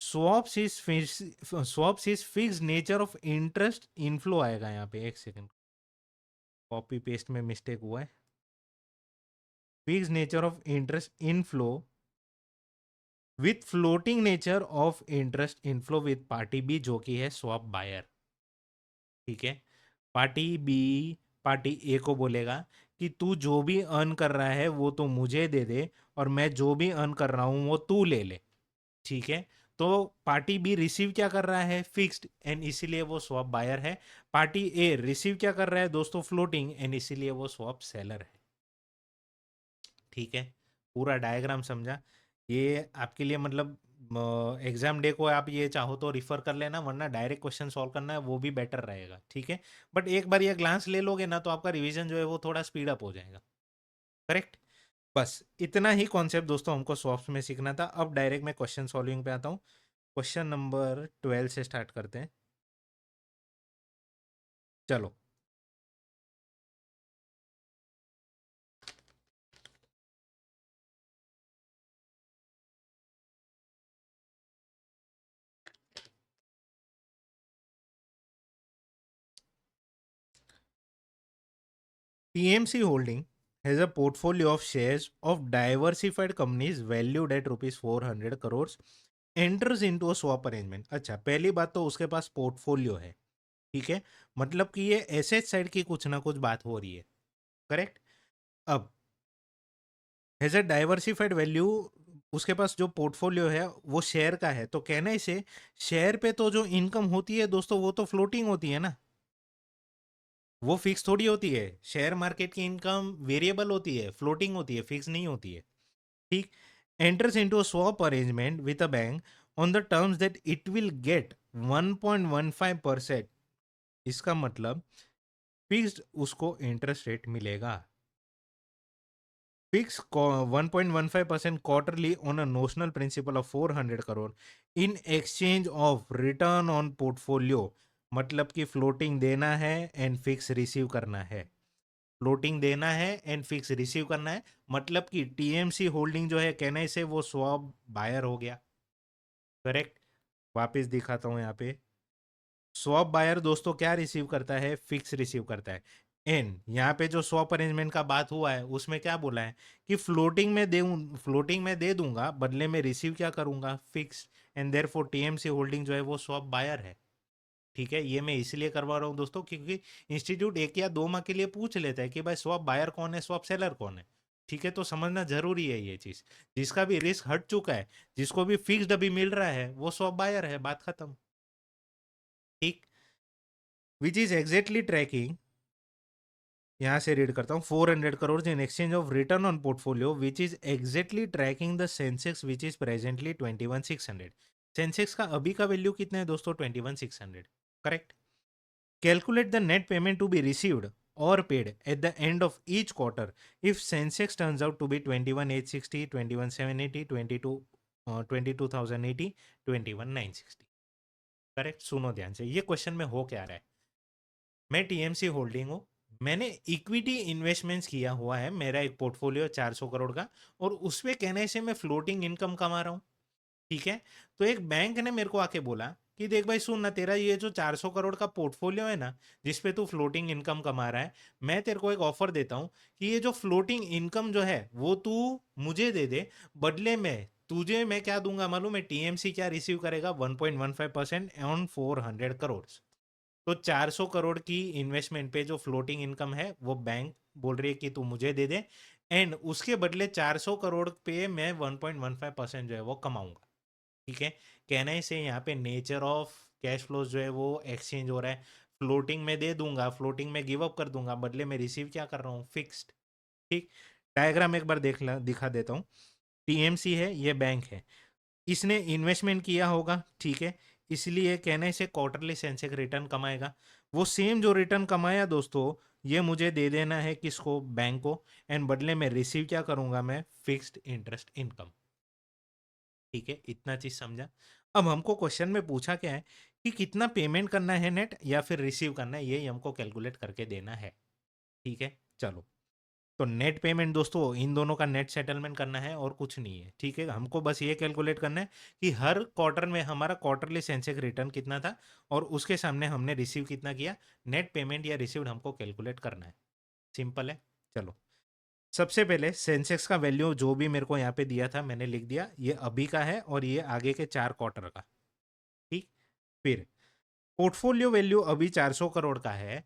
swaps is fix nature of interest inflow आएगा यहाँ पे, एक सेकंड, कॉपी पेस्ट में मिस्टेक हुआ है, fix nature of interest inflow with floating nature of interest inflow with party B जो कि है स्वैप बायर। ठीक है, पार्टी बी पार्टी ए को बोलेगा कि तू जो भी अर्न कर रहा है वो तो मुझे दे दे, और मैं जो भी अर्न कर रहा हूं वो तू ले ले। ठीक है, तो पार्टी बी रिसीव क्या कर रहा है, फिक्स्ड, एंड इसीलिए वो स्वैप बायर है। पार्टी ए रिसीव क्या कर रहा है दोस्तों, फ्लोटिंग, एंड इसीलिए वो स्वैप सेलर है। ठीक है, पूरा डायग्राम समझा? ये आपके लिए मतलब एग्जाम डे को आप ये चाहो तो रिफर कर लेना, वरना डायरेक्ट क्वेश्चन सॉल्व करना है वो भी बेटर रहेगा। ठीक है, बट एक बार ये ग्लांस ले लोगे ना तो आपका रिवीजन जो है वो थोड़ा स्पीड अप हो जाएगा। करेक्ट, बस इतना ही कॉन्सेप्ट दोस्तों हमको सॉफ्ट में सीखना था। अब डायरेक्ट मैं क्वेश्चन सॉल्विंग पे आता हूँ। क्वेश्चन नंबर 12 से स्टार्ट करते हैं, चलो। TMC Holding has a portfolio of shares of diversified companies valued at rupees 400 crores, enters into a swap arrangement। अच्छा, पहली बात तो उसके पास पोर्टफोलियो है। ठीक है, मतलब कि ये एसेट साइड की कुछ ना कुछ बात हो रही है। करेक्ट, अब हैज अ डाइवर्सिफाइड वैल्यू, उसके पास जो पोर्टफोलियो है वो शेयर का है, तो कहना इसे शेयर पे तो जो इनकम होती है दोस्तों वो तो फ्लोटिंग होती है ना, वो फिक्स थोड़ी होती है। शेयर मार्केट की इनकम वेरिएबल होती है, फ्लोटिंग होती है, फिक्स नहीं होती है। ठीक, enters into a swap arrangement with a bank on the terms that it will get 1.15%। इसका मतलब फिक्स्ड उसको इंटरेस्ट रेट मिलेगा, fix 1.15% quarterly on a notional principle of 400 crore in exchange of return on portfolio. मतलब कि floating देना है and fix receive करना है, फ्लोटिंग देना है एंड फिक्स रिसीव करना है, मतलब कि टीएमसी होल्डिंग जो है कहने से वो स्वैप बायर हो गया। करेक्ट, वापस दिखाता हूं यहाँ पे, स्वैप बायर दोस्तों क्या रिसीव करता है, फिक्स रिसीव करता है। एन यहाँ पे जो स्वैप अरेंजमेंट का बात हुआ है उसमें क्या बोला है कि फ्लोटिंग में दे दूंगा, बदले में रिसीव क्या करूंगा, fix, and therefore TMC holding जो है वो स्वैप बायर है। ठीक है, ये मैं इसलिए करवा रहा हूँ दोस्तों क्योंकि इंस्टीट्यूट 1 या 2 माह के लिए पूछ लेता है कि भाई स्वैप बायर कौन है, स्वैप सेलर कौन है। ठीक है, तो समझना जरूरी है ये चीज। जिसका भी रिस्क हट चुका है, जिसको भी फिक्स्ड अभी मिल रहा है वो स्वैप बायर है, बात खत्म। ठीक, विच इज एग्जैक्टली ट्रैकिंग, यहाँ से रीड करता हूँ, 400 crore in exchange of return on portfolio which is exactly tracking the Sensex which is presently 21,600। Sensex का अभी का वैल्यू कितना है दोस्तों, 21,600। Correct. Calculate the net payment to be received और paid at the end of each quarter if Sensex turns out to be 21,860, 21,780, 22,080, 21,960। Correct. सुनो ध्यान से, ये क्वेश्चन में हो क्या रहा है। मैं टीएमसी होल्डिंग हूँ, मैंने इक्विटी इन्वेस्टमेंट्स किया हुआ है, मेरा एक पोर्टफोलियो 400 करोड़ का, और उसमें कहने से मैं फ्लोटिंग इनकम कमा रहा हूँ। ठीक है। तो एक बैंक ने मेरे को आके बोला कि देख भाई सुन ना, तेरा ये जो 400 करोड़ का पोर्टफोलियो है ना, जिसपे तू फ्लोटिंग इनकम कमा रहा है, मैं तेरे को एक ऑफर देता हूँ कि ये जो फ्लोटिंग इनकम जो है वो तू मुझे दे दे, बदले में तुझे मैं क्या दूंगा मालूम है? टीएमसी क्या रिसीव करेगा? 1.15% ऑन 400 करोड़। तो 400 करोड़ की इन्वेस्टमेंट पे जो फ्लोटिंग इनकम है वो बैंक बोल रही है कि तू मुझे दे दे, एंड उसके बदले 400 करोड़ पे मैं 1.15% जो है वो कमाऊंगा। ठीक है। कहने से यहाँ पे नेचर ऑफ कैश फ्लोज जो है वो एक्सचेंज हो रहा है। फ्लोटिंग में दे दूंगा, फ्लोटिंग में गिव अप कर दूंगा, बदले में रिसीव क्या कर रहा हूँ? फिक्स्ड। ठीक। डायग्राम एक बार दिखा देता हूँ। टीएमसी है, ये बैंक है, इसने इन्वेस्टमेंट किया होगा। ठीक है। इसलिए कहने से क्वार्टरली सेंसेक्स रिटर्न कमाएगा। वो सेम जो रिटर्न कमाया दोस्तों, ये मुझे दे देना है किसको? बैंक को। एंड बदले में रिसीव क्या करूंगा मैं? Fixed interest income. ठीक है। इतना चीज समझा। अब हमको क्वेश्चन में पूछा क्या है कि कितना पेमेंट करना है नेट या फिर रिसीव करना है, यही हमको कैलकुलेट करके देना है। ठीक है। चलो, तो नेट पेमेंट दोस्तों इन दोनों का नेट सेटलमेंट करना है और कुछ नहीं है। ठीक है। हमको बस ये कैलकुलेट करना है कि हर क्वार्टर में हमारा क्वार्टरली सेंसेक्स रिटर्न कितना था और उसके सामने हमने रिसीव कितना किया। नेट पेमेंट या रिसीव्ड हमको कैलकुलेट करना है। सिंपल है। चलो, सबसे पहले सेंसेक्स का वैल्यू जो भी मेरे को यहाँ पे दिया था मैंने लिख दिया, ये अभी का है और ये आगे के 4 क्वार्टर का। ठीक। फिर पोर्टफोलियो वैल्यू अभी 400 करोड़ का है,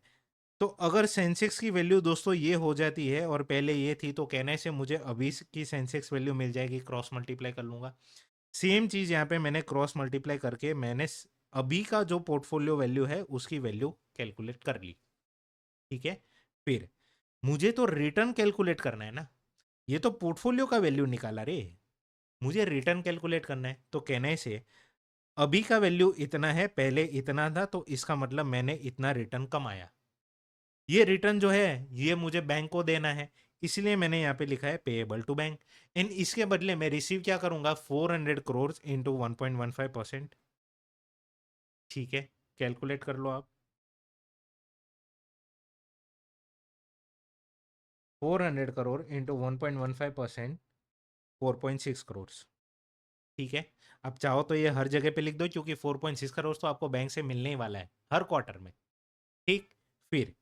तो अगर सेंसेक्स की वैल्यू दोस्तों ये हो जाती है और पहले ये थी, तो कहने से मुझे अभी की सेंसेक्स वैल्यू मिल जाएगी, क्रॉस मल्टीप्लाई कर लूंगा। सेम चीज यहाँ पे मैंने क्रॉस मल्टीप्लाई करके मैंने अभी का जो पोर्टफोलियो वैल्यू है उसकी वैल्यू कैलकुलेट कर ली। ठीक है। फिर मुझे तो रिटर्न कैलकुलेट करना है ना, ये तो पोर्टफोलियो का वैल्यू निकाला रे, मुझे रिटर्न कैलकुलेट करना है। तो कहने से अभी का वैल्यू इतना है, पहले इतना था, तो इसका मतलब मैंने इतना रिटर्न कमाया। ये रिटर्न जो है ये मुझे बैंक को देना है, इसलिए मैंने यहाँ पे लिखा है पेएबल टू बैंक। इन इसके बदले मैं रिसीव क्या करूंगा? 400 करोड़ इंटू 1.15%। ठीक है। कैलकुलेट कर लो आप। 400 करोड़ इंटू 1.15%, 4.6 करोड़। ठीक है। अब चाहो तो ये हर जगह पे लिख दो, क्योंकि 4.6 करोड़ तो आपको बैंक से मिलने ही वाला है हर क्वार्टर में। ठीक। फिर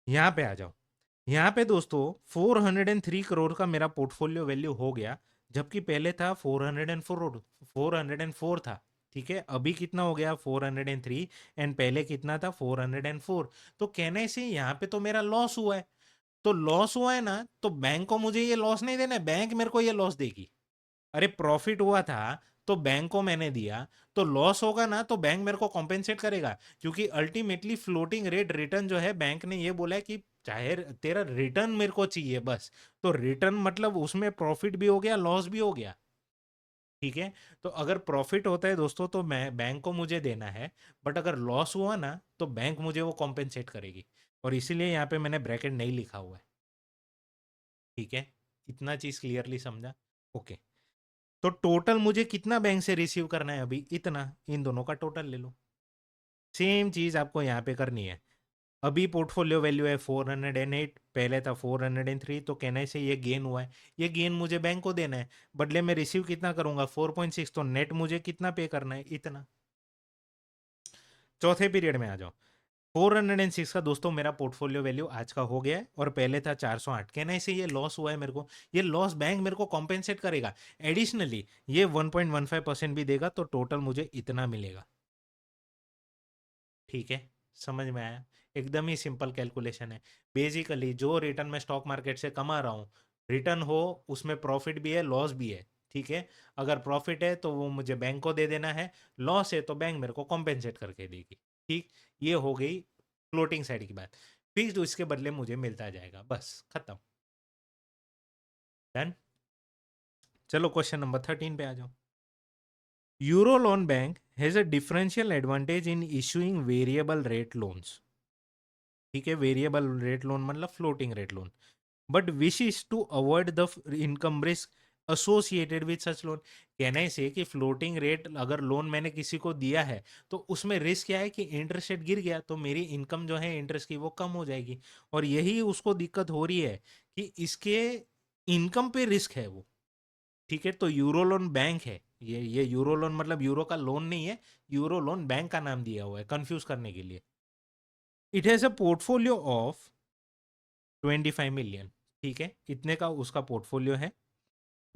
यहाँ पे आ जाओ। यहाँ पे दोस्तों 403 करोड़ का मेरा पोर्टफोलियो वैल्यू हो गया, जबकि पहले था 404, 404 था। ठीक है। अभी कितना हो गया? 403, एंड पहले कितना था? 404। तो कहने से यहाँ पे तो मेरा लॉस हुआ है। तो लॉस हुआ है ना, तो बैंक को मुझे ये लॉस नहीं देना है, बैंक मेरे को ये लॉस देगी। अरे प्रॉफिट हुआ था तो बैंक को मैंने दिया, तो लॉस होगा ना तो बैंक मेरे को कॉम्पेंसेट करेगा, क्योंकि अल्टीमेटली फ्लोटिंग रेट रिटर्न जो है, बैंक ने ये बोला है कि चाहे तेरा रिटर्न मेरे को चाहिए बस। तो रिटर्न मतलब उसमें प्रॉफिट भी हो गया, लॉस भी हो गया। ठीक है। तो अगर प्रॉफिट होता है दोस्तों तो मैं बैंक को मुझे देना है, बट अगर लॉस हुआ ना तो बैंक मुझे वो कॉम्पेंसेट करेगी, और इसीलिए यहाँ पे मैंने ब्रैकेट नहीं लिखा हुआ है। ठीक है। इतना चीज क्लियरली समझा? ओके। तो टोटल मुझे कितना बैंक से रिसीव करना है? अभी इतना, इन दोनों का टोटल ले लो। सेम चीज आपको यहाँ पे करनी है। अभी पोर्टफोलियो वैल्यू है 408, पहले था 403, तो कहने से ये गेन हुआ है, ये गेन मुझे बैंक को देना है, बदले में रिसीव कितना करूंगा? 4.6, तो नेट मुझे कितना पे करना है? इतना। चौथे पीरियड में आ जाओ। 406 का दोस्तों मेरा पोर्टफोलियो वैल्यू आज का हो गया है, और पहले था 408। कहने से ये लॉस हुआ है मेरे को, ये लॉस बैंक मेरे को कॉम्पेंसेट करेगा। एडिशनली ये 1.15% भी देगा, तो टोटल मुझे इतना मिलेगा। ठीक है। समझ में आया? एकदम ही सिंपल कैलकुलेशन है। बेसिकली जो रिटर्न मैं स्टॉक मार्केट से कमा रहा हूँ, रिटर्न हो उसमें प्रॉफिट भी है, लॉस भी है। ठीक है। अगर प्रॉफिट है तो वो मुझे बैंक को दे देना है, लॉस है तो बैंक मेरे को कॉम्पेंसेट करके देगी। ठीक। ये हो गई फ्लोटिंग साइड की बात। फिक्स्ड इसके बदले मुझे मिलता जाएगा, बस खत्म। डन। चलो क्वेश्चन नंबर 13 पे आ जाओ। Euro loan bank has a differential advantage in issuing variable rate loans. ठीक है, वेरिएबल रेट लोन मतलब floating rate loan, but wishes to avoid the income risk associated with such loan. कहने से कि floating rate अगर loan मैंने किसी को दिया है तो उसमें रिस्क क्या है कि इंटरेस्ट रेट गिर गया तो मेरी इनकम जो है इंटरेस्ट की वो कम हो जाएगी, और यही उसको दिक्कत हो रही है कि इसके इनकम पे रिस्क है वो। ठीक है, तो यूरो लोन बैंक है ये यूरो लोन मतलब यूरो का लोन नहीं है, यूरो लोन बैंक का नाम दिया हुआ है कंफ्यूज करने के लिए। It has a portfolio of 25 million. ठीक है, इतने का उसका पोर्टफोलियो है,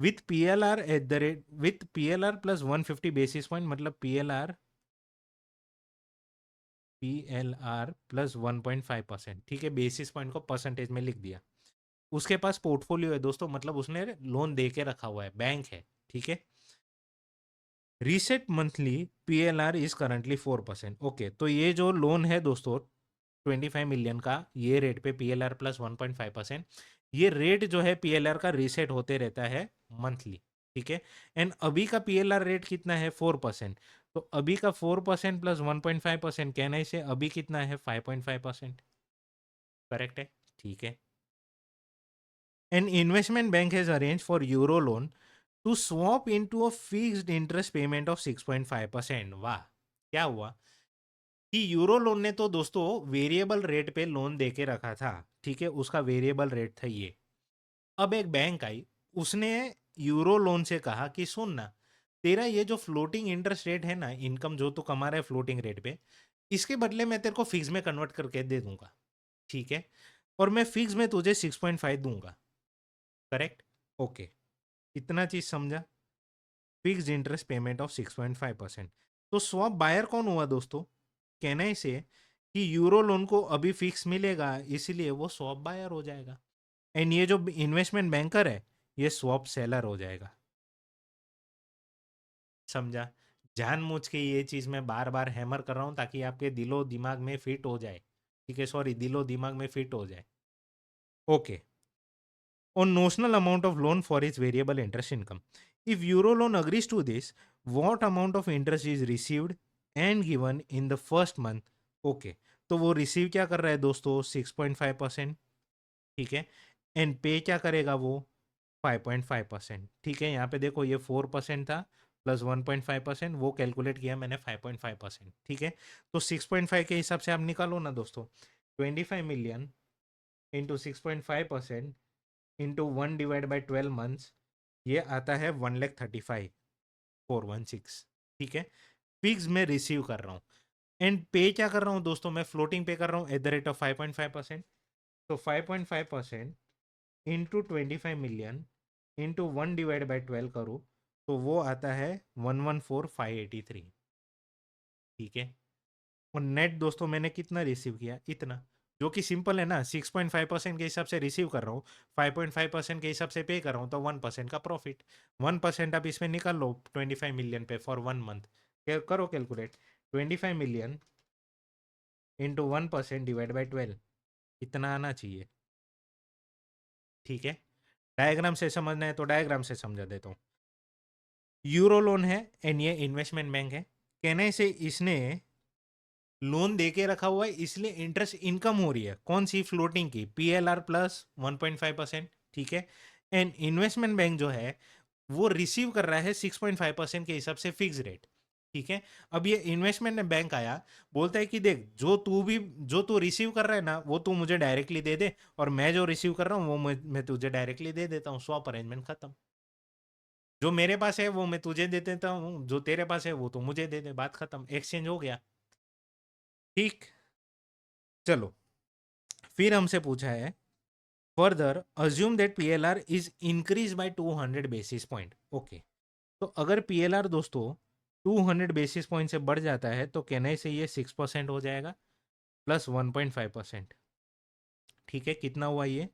with PLR eight the rate with PLR plus 150 basis point, मतलब पीएलआर प्लस 1.5%। ठीक है, बेसिस पॉइंट को परसेंटेज में लिख दिया। उसके पास पोर्टफोलियो है दोस्तों, मतलब उसने लोन दे के रखा हुआ है, बैंक है। ठीक है, reset monthly PLR is currently 4%। Okay, तो ये जो लोन है दोस्तों 25 मिलियन का, ये रेट पे पीएलआर प्लस 1.5%, ये रेट जो है पीएलआर का रीसेट होते रहता है मंथली। ठीक है, एंड अभी का पीएलआर रेट कितना है 4%, तो अभी का 4% प्लस 1.5% कहने से अभी कितना है 5.5%। करेक्ट है। ठीक है, an investment bank has arrange for euro loan to swap into a fixed interest payment of 6.5%। वाह, क्या हुआ कि यूरो लोन ने तो दोस्तों वेरिएबल रेट पे लोन दे के रखा था। ठीक है, उसका वेरिएबल रेट था ये। अब एक बैंक आई, उसने यूरो लोन से कहा कि सुन ना, तेरा ये जो फ्लोटिंग इंटरेस्ट रेट है ना, इनकम जो तू कमा रहा है फ्लोटिंग रेट पे, इसके बदले मैं तेरे को फिक्स में कन्वर्ट करके दे दूंगा। ठीक है, और मैं फिक्स में तुझे 6.5 दूंगा। करेक्ट। ओके, इतना चीज समझा, फिक्स्ड इंटरेस्ट पेमेंट ऑफ 6.5%। तो स्वैप बायर कौन हुआ दोस्तों? कहने से कि यूरो लोन को अभी फिक्स मिलेगा, इसलिए वो स्वैप बायर हो जाएगा, एंड ये जो इन्वेस्टमेंट बैंकर है ये स्वैप सेलर हो जाएगा। समझा? जानबूझ के ये चीज मैं बार बार हैमर कर रहा हूं ताकि आपके दिलो दिमाग में फिट हो जाए। ठीक है, सॉरी, दिलो दिमाग में फिट हो जाए। Okay, on notional amount of loan for its variable interest income. If Euro loan agrees to this, what amount of interest is received and given in the first month? Okay, तो वो receive क्या कर रहा है दोस्तों 6.5%। ठीक है, and पे क्या करेगा वो 5.5%। ठीक है, यहाँ पे देखो ये 4% था प्लस 1.5%, वो कैलकुलेट किया मैंने 5.5%। ठीक है, तो 6.5 के हिसाब से आप निकालो ना दोस्तों, 25 मिलियन इंटू 6.5% इंटू 1/12 मंथ्स, ये आता है 1,35,416। ठीक है, फिक्स में रिसीव कर रहा हूँ, एंड पे क्या कर रहा हूँ दोस्तों, मैं फ्लोटिंग पे कर रहा हूँ एट द रेट ऑफ 5.5%। तो 5.5% इंटू 25 मिलियन इंटू 1/12 करूँ तो वो आता है 114,583। ठीक है, और नेट दोस्तों मैंने कितना रिसीव किया, इतना, जो कि सिंपल है ना, 6.5% के हिसाब से रिसीव कर रहा हूँ, 5.5% के हिसाब से पे कर रहा हूँ, तो 1% का प्रॉफिट। 1% आप इसमें निकाल लो 25 मिलियन पे फॉर 1 मंथ, करो calculate, 25 million into 1% divide by 12, इतना आना चाहिए। ठीक है, डायग्राम से समझना है तो डायग्राम से समझा देता हूँ। यूरो लोन है एंड ये इन्वेस्टमेंट बैंक है, कहने से इसने लोन दे के रखा हुआ है, इसलिए इंटरेस्ट इनकम हो रही है, कौन सी, फ्लोटिंग की, पीएलआर प्लस 1.5%। ठीक है, एंड इन्वेस्टमेंट बैंक जो है वो रिसीव कर रहा है 6.5% के हिसाब से फिक्स रेट। ठीक है, अब ये इन्वेस्टमेंट बैंक आया, बोलता है कि देख, जो तू रिसीव कर रहा है ना वो तू मुझे डायरेक्टली दे दे, और मैं जो रिसीव कर रहा हूँ वो मैं तुझे डायरेक्टली दे देता हूँ, स्वैप अरेंजमेंट खत्म। जो मेरे पास है वो मैं तुझे दे देता हूँ, जो तेरे पास है वो तो मुझे दे दे, बात खत्म, एक्सचेंज हो गया। ठीक, चलो, फिर हमसे पूछा है, further assume that PLR is increase by 200 basis point. Okay, तो अगर पीएलआर दोस्तों 200 बेसिस पॉइंट से बढ़ जाता है तो कहने से ये 6% हो जाएगा प्लस 1.5%। ठीक है, कितना हुआ ये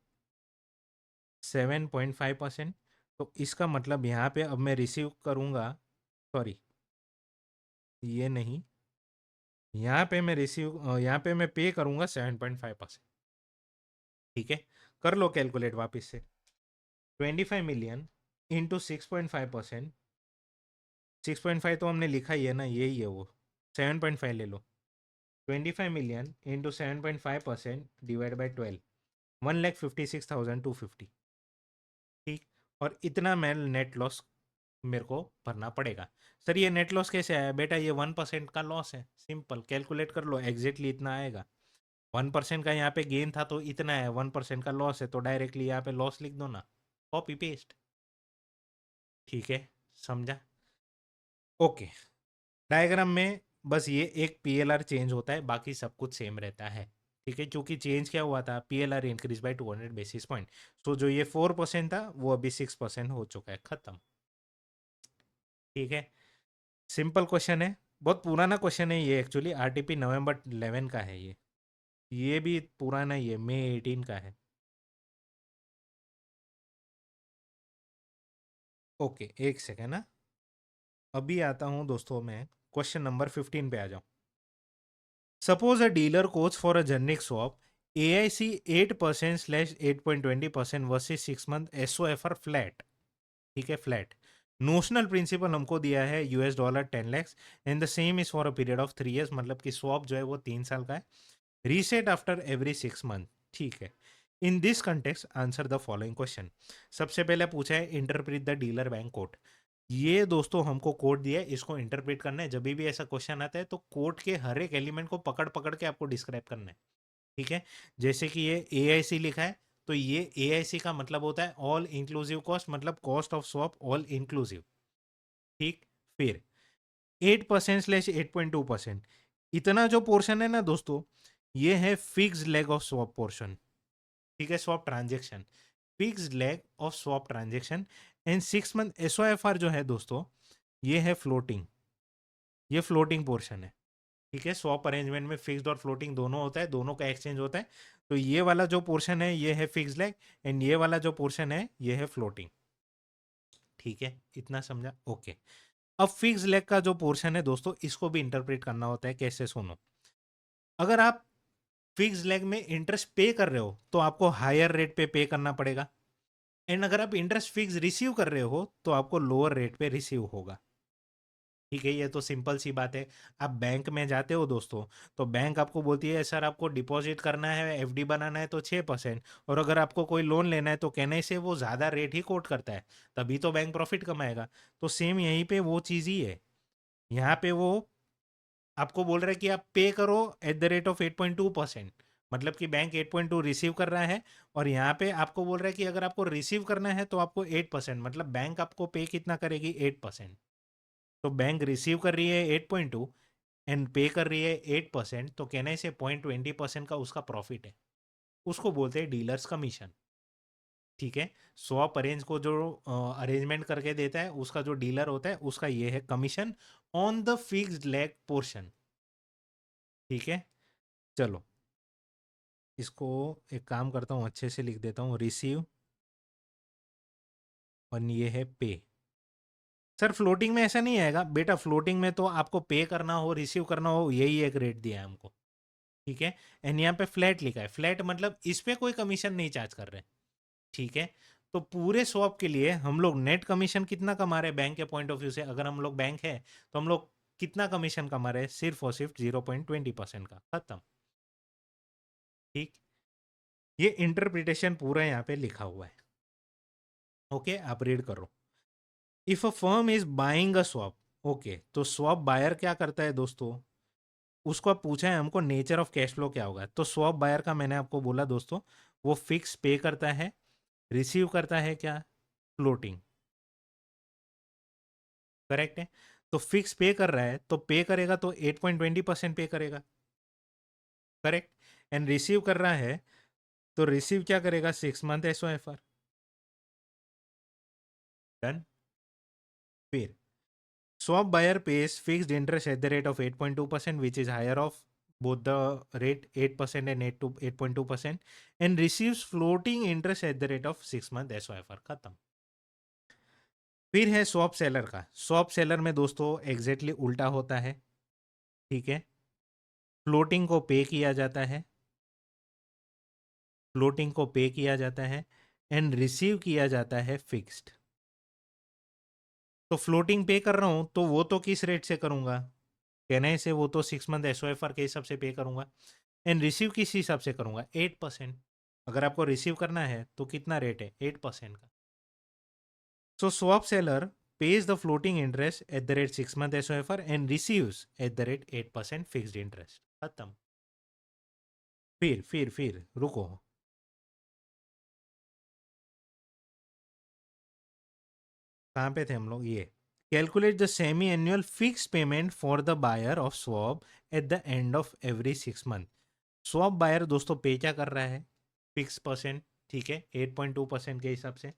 7.5%। तो इसका मतलब यहाँ पे अब मैं रिसीव करूँगा, सॉरी ये नहीं, यहाँ पे मैं पे करूँगा 7.5%। ठीक है, कर लो कैलकुलेट वापस से, 25 मिलियन इंटू 6.5%, 6.5 तो हमने लिखा ही है ना, यही है वो। 7.5 ले लो, 25 मिलियन इंटू 7.5% डिवाइड बाई 12, 1,56,250। ठीक, और इतना मैं नेट लॉस मेरे को भरना पड़ेगा। सर ये नेट लॉस कैसे आया? बेटा ये 1% का लॉस है, सिंपल कैलकुलेट कर लो, एग्जैक्टली इतना आएगा। 1% का यहाँ पे गेन था तो इतना है, 1% का लॉस है तो डायरेक्टली यहाँ पे लॉस लिख दो ना, कॉपी पेस्ट। ठीक है, समझा? ओके, डायग्राम में बस ये एक पीएलआर चेंज होता है, बाकी सब कुछ सेम रहता है। ठीक है, क्योंकि चेंज क्या हुआ था, PLR increase by 200 basis point. So जो ये 4% था वो अभी 6% हो चुका है, खत्म। ठीक है, सिंपल क्वेश्चन है, बहुत पुराना क्वेश्चन है ये, एक्चुअली आरटीपी नवंबर 11 का है ये भी पुराना ही है, मई 18 का है। ओके, एक सेकेंड ना, अभी आता हूँ दोस्तों, मैं क्वेश्चन नंबर 15 पे आ जाऊँ। Suppose a dealer coach for a generic swap AIC 8% slash 8.20% versus 6 month SOFR flat. ठीक है, फ्लैट। नोशनल प्रिंसिपल हमको दिया है $10 10 lakhs and the same is for a period of 3 years, मतलब कि स्वैप जो है वो 3 साल का है, रीसेट आफ्टर एवरी 6 मंथ। ठीक है, in this context answer the following question. सबसे पहले पूछा है interpret the dealer bank code. ये दोस्तों हमको कोड दिया है, इसको इंटरप्रेट करना है। जब भी ऐसा क्वेश्चन आता है तो कोड के हर एक एलिमेंट को पकड़ पकड़ के आपको डिस्क्राइब करना है। ठीक है, जैसे कि ये AIC लिखा है तो ये AIC का मतलब होता है ऑल इंक्लूसिव कॉस्ट, मतलब cost of swap all inclusive. ठीक, फिर 8% स्लैश 8.2%, इतना जो पोर्शन है ना दोस्तों, ये है fix leg of swap portion. ठीक है, swap transaction, fix leg of swap transaction. And 6 month SOFR जो है दोस्तों, ये है फ्लोटिंग, ये फ्लोटिंग पोर्शन है। ठीक है, स्वैप अरेंजमेंट में फिक्स्ड और फ्लोटिंग दोनों होता है, दोनों का एक्सचेंज होता है। तो ये वाला जो पोर्शन है ये है फिक्स लेग, एंड ये वाला जो पोर्शन है ये है फ्लोटिंग। ठीक है, इतना समझा? ओके, अब फिक्स लेग का जो पोर्शन है दोस्तों, इसको भी इंटरप्रेट करना होता है। कैसे? सुनो, अगर आप फिक्स लेग में इंटरेस्ट पे कर रहे हो तो आपको हायर रेट पे करना पड़ेगा, एंड अगर आप इंटरेस्ट फिक्स रिसीव कर रहे हो तो आपको लोअर रेट पे रिसीव होगा। ठीक है, ये तो सिंपल सी बात है। आप बैंक में जाते हो दोस्तों, तो बैंक आपको बोलती है सर आपको डिपॉजिट करना है, एफडी बनाना है तो 6%, और अगर आपको कोई लोन लेना है तो कहने से वो ज़्यादा रेट ही कोट करता है, तभी तो बैंक प्रॉफिट कमाएगा। तो सेम यहीं पे वो चीज़ ही है, यहाँ पे वो आपको बोल रहा है कि आप पे करो एट द रेट ऑफ 8.2%, मतलब कि बैंक 8.2 रिसीव कर रहा है, और यहाँ पे आपको बोल रहा है कि अगर आपको रिसीव करना है तो आपको 8%, मतलब बैंक आपको पे कितना करेगी? 8%। तो बैंक रिसीव कर रही है 8.2 एंड पे कर रही है 8%, तो कहने से 0.20% का उसका प्रॉफिट है, उसको बोलते हैं डीलर्स कमीशन। ठीक है, स्वैप अरेंज को जो अरेंजमेंट करके देता है उसका जो डीलर होता है उसका ये है commission on the fixed leg portion. ठीक है, चलो इसको एक काम करता हूँ, अच्छे से लिख देता हूँ, रिसीव और ये है पे। सर फ्लोटिंग में ऐसा नहीं आएगा बेटा, फ्लोटिंग में तो आपको पे करना हो रिसीव करना हो यही एक रेट दिया है हमको। ठीक है, एंड यहाँ पे फ्लैट लिखा है, फ्लैट मतलब इस पे कोई कमीशन नहीं चार्ज कर रहे। ठीक है, तो पूरे स्वैप के लिए हम लोग नेट कमीशन कितना कमा रहे हैं बैंक के पॉइंट ऑफ व्यू से? अगर हम लोग बैंक है तो हम लोग कितना कमीशन कमा रहे हैं? सिर्फ और सिर्फ 0.20% का, खत्म। ठीक, ये इंटरप्रिटेशन पूरा यहाँ पे लिखा हुआ है। ओके, आप रीड करो। If a firm is buying a swap, okay, तो स्वैप बायर क्या करता है दोस्तों? उसको आप पूछा है हमको नेचर ऑफ कैश फ्लो क्या होगा, तो स्वैप बायर का मैंने आपको बोला दोस्तों, वो फिक्स पे करता है, रिसीव करता है क्या? फ्लोटिंग। करेक्ट है, तो फिक्स पे कर रहा है तो पे करेगा तो 8.20% पे करेगा। करेक्ट, एंड रिसीव कर रहा है तो रिसीव क्या करेगा? 6 मंथ SOFR। डन। फिर swap buyer pays fixed interest at the rate of 8.2% which is higher of both the rate 8% and 8 to 8.2%, and receives floating interest at the rate of 6 month SOFR, खत्म। फिर है swap seller का। Swap seller में दोस्तों exactly उल्टा होता है। ठीक है, फ्लोटिंग को पे किया जाता है, फ्लोटिंग को पे किया जाता है, एंड रिसीव किया जाता है फिक्स्ड। तो फ्लोटिंग पे कर रहा हूं तो वो तो किस रेट से करूंगा, कहने से वो तो 6 मंथ एसओएफआर के हिसाब से पे करूंगा। एंड रिसीव किस हिसाब से करूंगा, 8%। अगर आपको रिसीव करना है तो कितना रेट है, 8% का। So swap seller pays the floating interest at the rate 6 month SOFR and receives at the rate 8% fixed interest। खत्म। फिर रुको, कहाँ पे थे हम लोग, ये calculate the semi annual fix payment for the buyer of swap at the end of every 6 month. Swap buyer दोस्तों पे क्या कर रहा है, फिक्स परसेंट, ठीक है, 8.2% के हिसाब से।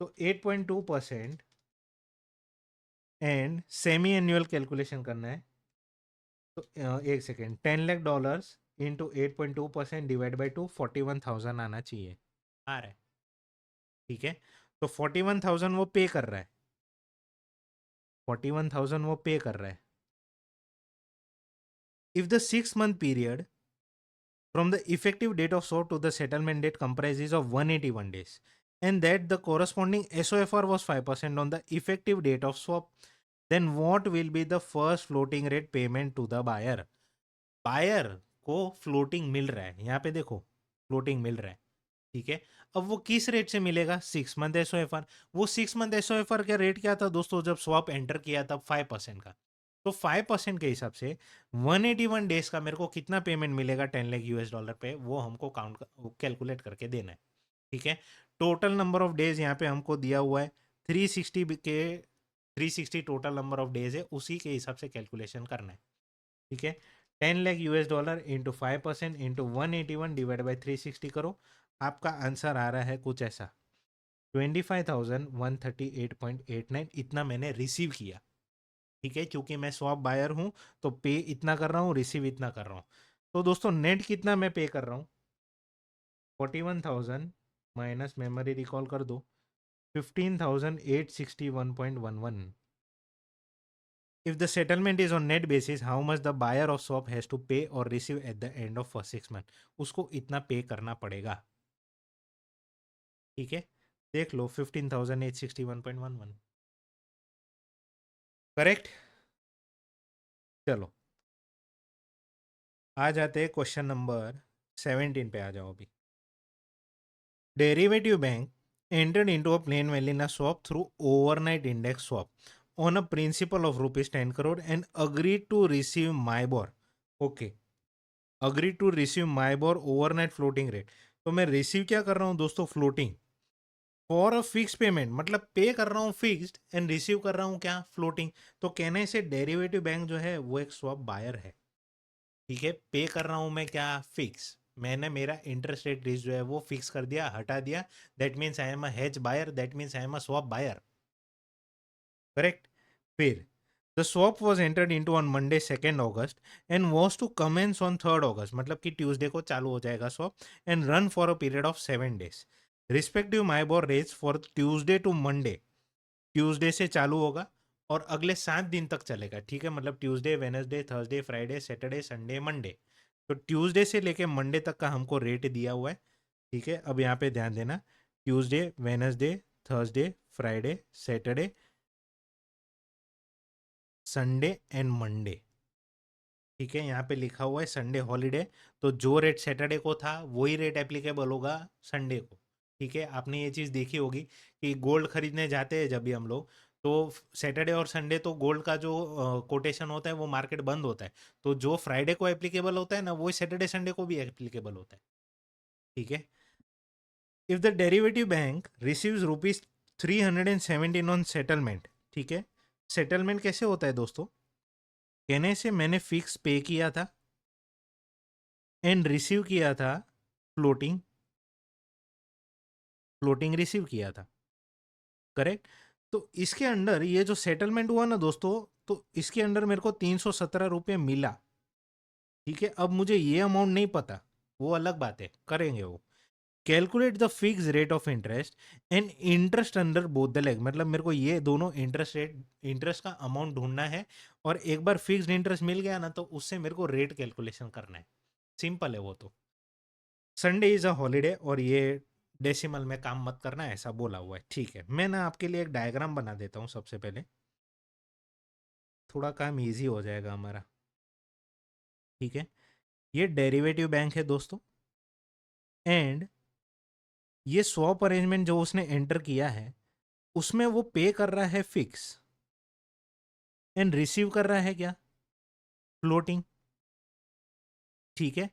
तो 8.2% एंड सेमी एनुअल कैलकुलेशन करना है। तो एक second, $10 lakh into 8.2% divide by 2, 41,000 आना चाहिए, आ रहा है, ठीक है। तो 41,000 वो पे कर रहा है, 41,000 वो पे कर रहा है। If the 6 month period from the effective date of swap to the settlement date comprises of 181 days and that the corresponding SOFR was 5% on the effective date of swap, then what will be the first floating rate payment to the buyer? Buyer को floating मिल रहा है, यहाँ पे देखो floating मिल रहा है, ठीक है। अब वो किस रेट से मिलेगा, 6 मंथ एसओएफआर। वो 6 मंथ एसओएफआर का रेट क्या था दोस्तों, जब स्वैप एंटर किया तब 5% का। तो 5% के हिसाब से 181 डेज का मेरे को कितना पेमेंट मिलेगा, $10 लाख पे, वो हमको काउंट कैलकुलेट करके देना है, ठीक है। टोटल नंबर ऑफ डेज यहाँ पे हमको दिया हुआ है 360 के, 360 टोटल नंबर ऑफ डेज है, उसी के हिसाब से कैलकुलेशन करना है, ठीक है। $10 lakh into 5% into 181 divide by 360 करो, आपका आंसर आ रहा है कुछ ऐसा, 25,138.89 इतना मैंने रिसीव किया, ठीक है। क्योंकि मैं स्वैप बायर हूं तो पे इतना कर रहा हूं, रिसीव इतना कर रहा हूं। तो दोस्तों नेट कितना मैं पे कर रहा हूं, 41,000 माइनस मेमोरी रिकॉल कर दो, 15,861.11। If the settlement is on net basis, how much the buyer of swap has to pay or receive at the end of first 6 month? उसको इतना पे करना पड़ेगा, ठीक है। देख लो 15,861.11, करेक्ट। चलो आ जाते हैं क्वेश्चन नंबर 17 पे, आ जाओ अभी। Derivative bank entered into a plain vanilla swap through overnight index swap on a principal of rupees 10 crore and agreed to receive MIBOR, okay, agree to receive MIBOR overnight floating rate. तो मैं receive क्या कर रहा हूं दोस्तों, floating, for a fix payment, मतलब pay कर रहा हूं फिक्स्ड एंड रिसीव कर रहा हूं क्या, फ्लोटिंग। तो कहने से डेरिवेटिव बैंक जो है वो एक स्वैप बायर है, ठीक है। पे कर रहा हूं मैं क्या, फिक्स, मैंने मेरा इंटरेस्ट रेट रिस्क जो है वो फिक्स कर दिया, हटा दिया, that means I am a hedge buyer, that means I am a swap buyer, correct. फिर the swap was entered into on Monday 2 August and was to commence on 3 August, मतलब कि ट्यूसडे को चालू हो जाएगा swap and run for a period of 7 days. Respective MIBOR rates for Tuesday to Monday, Tuesday से चालू होगा और अगले 7 दिन तक चलेगा, ठीक है। मतलब Tuesday, Wednesday, Thursday, Friday, Saturday, Sunday, Monday. तो ट्यूसडे से लेके मंडे तक का हमको रेट दिया हुआ है, ठीक है। अब यहाँ पे ध्यान देना, Tuesday, Wednesday, Thursday, Friday, Saturday, Sunday and Monday, ठीक है। यहाँ पे लिखा हुआ है संडे हॉलीडे, तो जो रेट सैटरडे को था वही रेट एप्लीकेबल होगा संडे को, ठीक है। आपने ये चीज़ देखी होगी कि गोल्ड खरीदने जाते हैं जब भी हम लोग, तो सैटरडे और संडे तो गोल्ड का जो कोटेशन होता है वो मार्केट बंद होता है, तो जो फ्राइडे को एप्लीकेबल होता है ना वही सैटरडे संडे को भी एप्लीकेबल होता है, ठीक है। If the derivative bank receives ₹317 on settlement, ठीक है। सेटलमेंट कैसे होता है दोस्तों, कहने से मैंने फिक्स पे किया था एंड रिसीव किया था फ्लोटिंग, फ्लोटिंग रिसीव किया था, करेक्ट। तो इसके अंडर ये जो सेटलमेंट हुआ ना दोस्तों, तो इसके अंडर मेरे को 317 रुपये मिला, ठीक है। अब मुझे ये अमाउंट नहीं पता, वो अलग बात है, करेंगे वो। Calculate the fix rate of interest and interest under both the leg, मतलब मेरे को ये दोनों इंटरेस्ट रेट, इंटरेस्ट का अमाउंट ढूंढना है, और एक बार फिक्स्ड इंटरेस्ट मिल गया ना तो उससे मेरे को रेट कैलकुलेशन करना है, सिंपल है वो तो। संडे इज अ हॉलीडे और ये डेसिमल में काम मत करना, ऐसा बोला हुआ है। ठीक है, मैं ना आपके लिए एक डायग्राम बना देता हूँ सबसे पहले, थोड़ा काम इजी हो जाएगा हमारा। ठीक है, ये डेरिवेटिव बैंक है दोस्तों, एंड ये स्वैप अरेंजमेंट जो उसने एंटर किया है उसमें वो पे कर रहा है फिक्स एंड रिसीव कर रहा है क्या, फ्लोटिंग। ठीक है,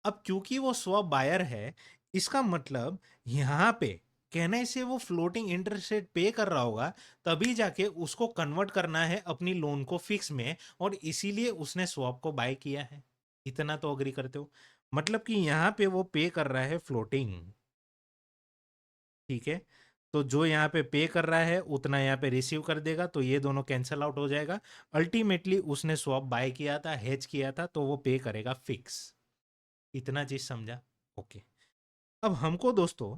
अब क्योंकि वो स्वैप बायर है, इसका मतलब यहां पे कहने से वो फ्लोटिंग इंटरेस्ट रेट पे कर रहा होगा, तभी जाके उसको कन्वर्ट करना है अपनी लोन को फिक्स में, और इसीलिए उसने स्वैप को बाय किया है। इतना तो अग्री करते हो, मतलब कि यहां पे वो पे कर रहा है फ्लोटिंग। ठीक है, तो जो यहाँ पे कर रहा है उतना यहाँ पे रिसीव कर देगा, तो ये दोनों कैंसल आउट हो जाएगा। अल्टीमेटली उसने स्वैप बाय किया था, हेज किया था, तो वो पे करेगा फिक्स। इतना चीज समझा? ओके। अब हमको दोस्तों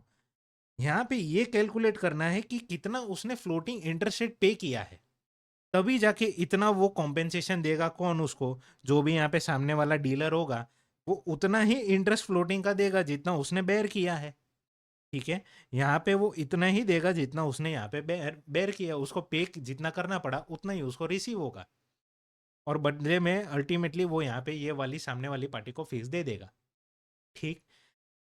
यहाँ पे ये कैलकुलेट करना है कि कितना उसने फ्लोटिंग इंटरेस्ट रेट पे किया है, तभी जाके इतना वो कॉम्पेंसेशन देगा। कौन? उसको, जो भी यहाँ पे सामने वाला डीलर होगा, वो उतना ही इंटरेस्ट फ्लोटिंग का देगा जितना उसने बेयर किया है। ठीक है, यहाँ पे वो इतना ही देगा जितना उसने यहाँ पे बेयर बेयर किया, उसको पे जितना करना पड़ा उतना ही उसको रिसीव होगा, और बदले में अल्टीमेटली वो यहाँ पे ये वाली सामने वाली पार्टी को फीस दे देगा। ठीक,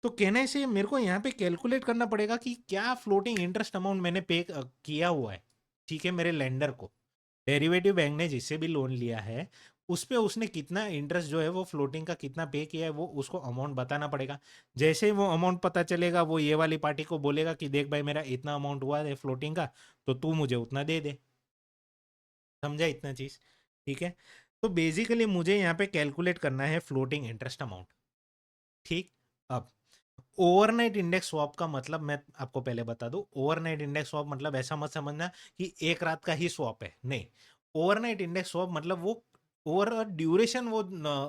तो कहने से मेरे को यहाँ पे कैलकुलेट करना पड़ेगा कि क्या फ्लोटिंग इंटरेस्ट अमाउंट मैंने पे किया हुआ है। ठीक है, मेरे लेंडर को, डेरिवेटिव बैंक ने जिससे भी लोन लिया है उस पे उसने कितना इंटरेस्ट जो है वो फ्लोटिंग का कितना पे किया है, वो उसको अमाउंट बताना पड़ेगा। जैसे ही वो अमाउंट पता चलेगा, वो ये वाली पार्टी को बोलेगा कि देख भाई, मेरा इतना अमाउंट हुआ है फ्लोटिंग का, तो तू मुझे उतना दे दे। समझा इतना चीज? ठीक है, तो बेसिकली मुझे यहाँ पे कैलकुलेट करना है फ्लोटिंग इंटरेस्ट अमाउंट। ठीक, अब ओवरनाइट इंडेक्स स्वैप का मतलब मैं आपको पहले बता दूं। ओवरनाइट इंडेक्स स्वैप मतलब ऐसा मत समझना कि एक रात का ही स्वैप है, नहीं। ओवरनाइट इंडेक्स स्वैप मतलब वो ओवर ड्यूरेशन वो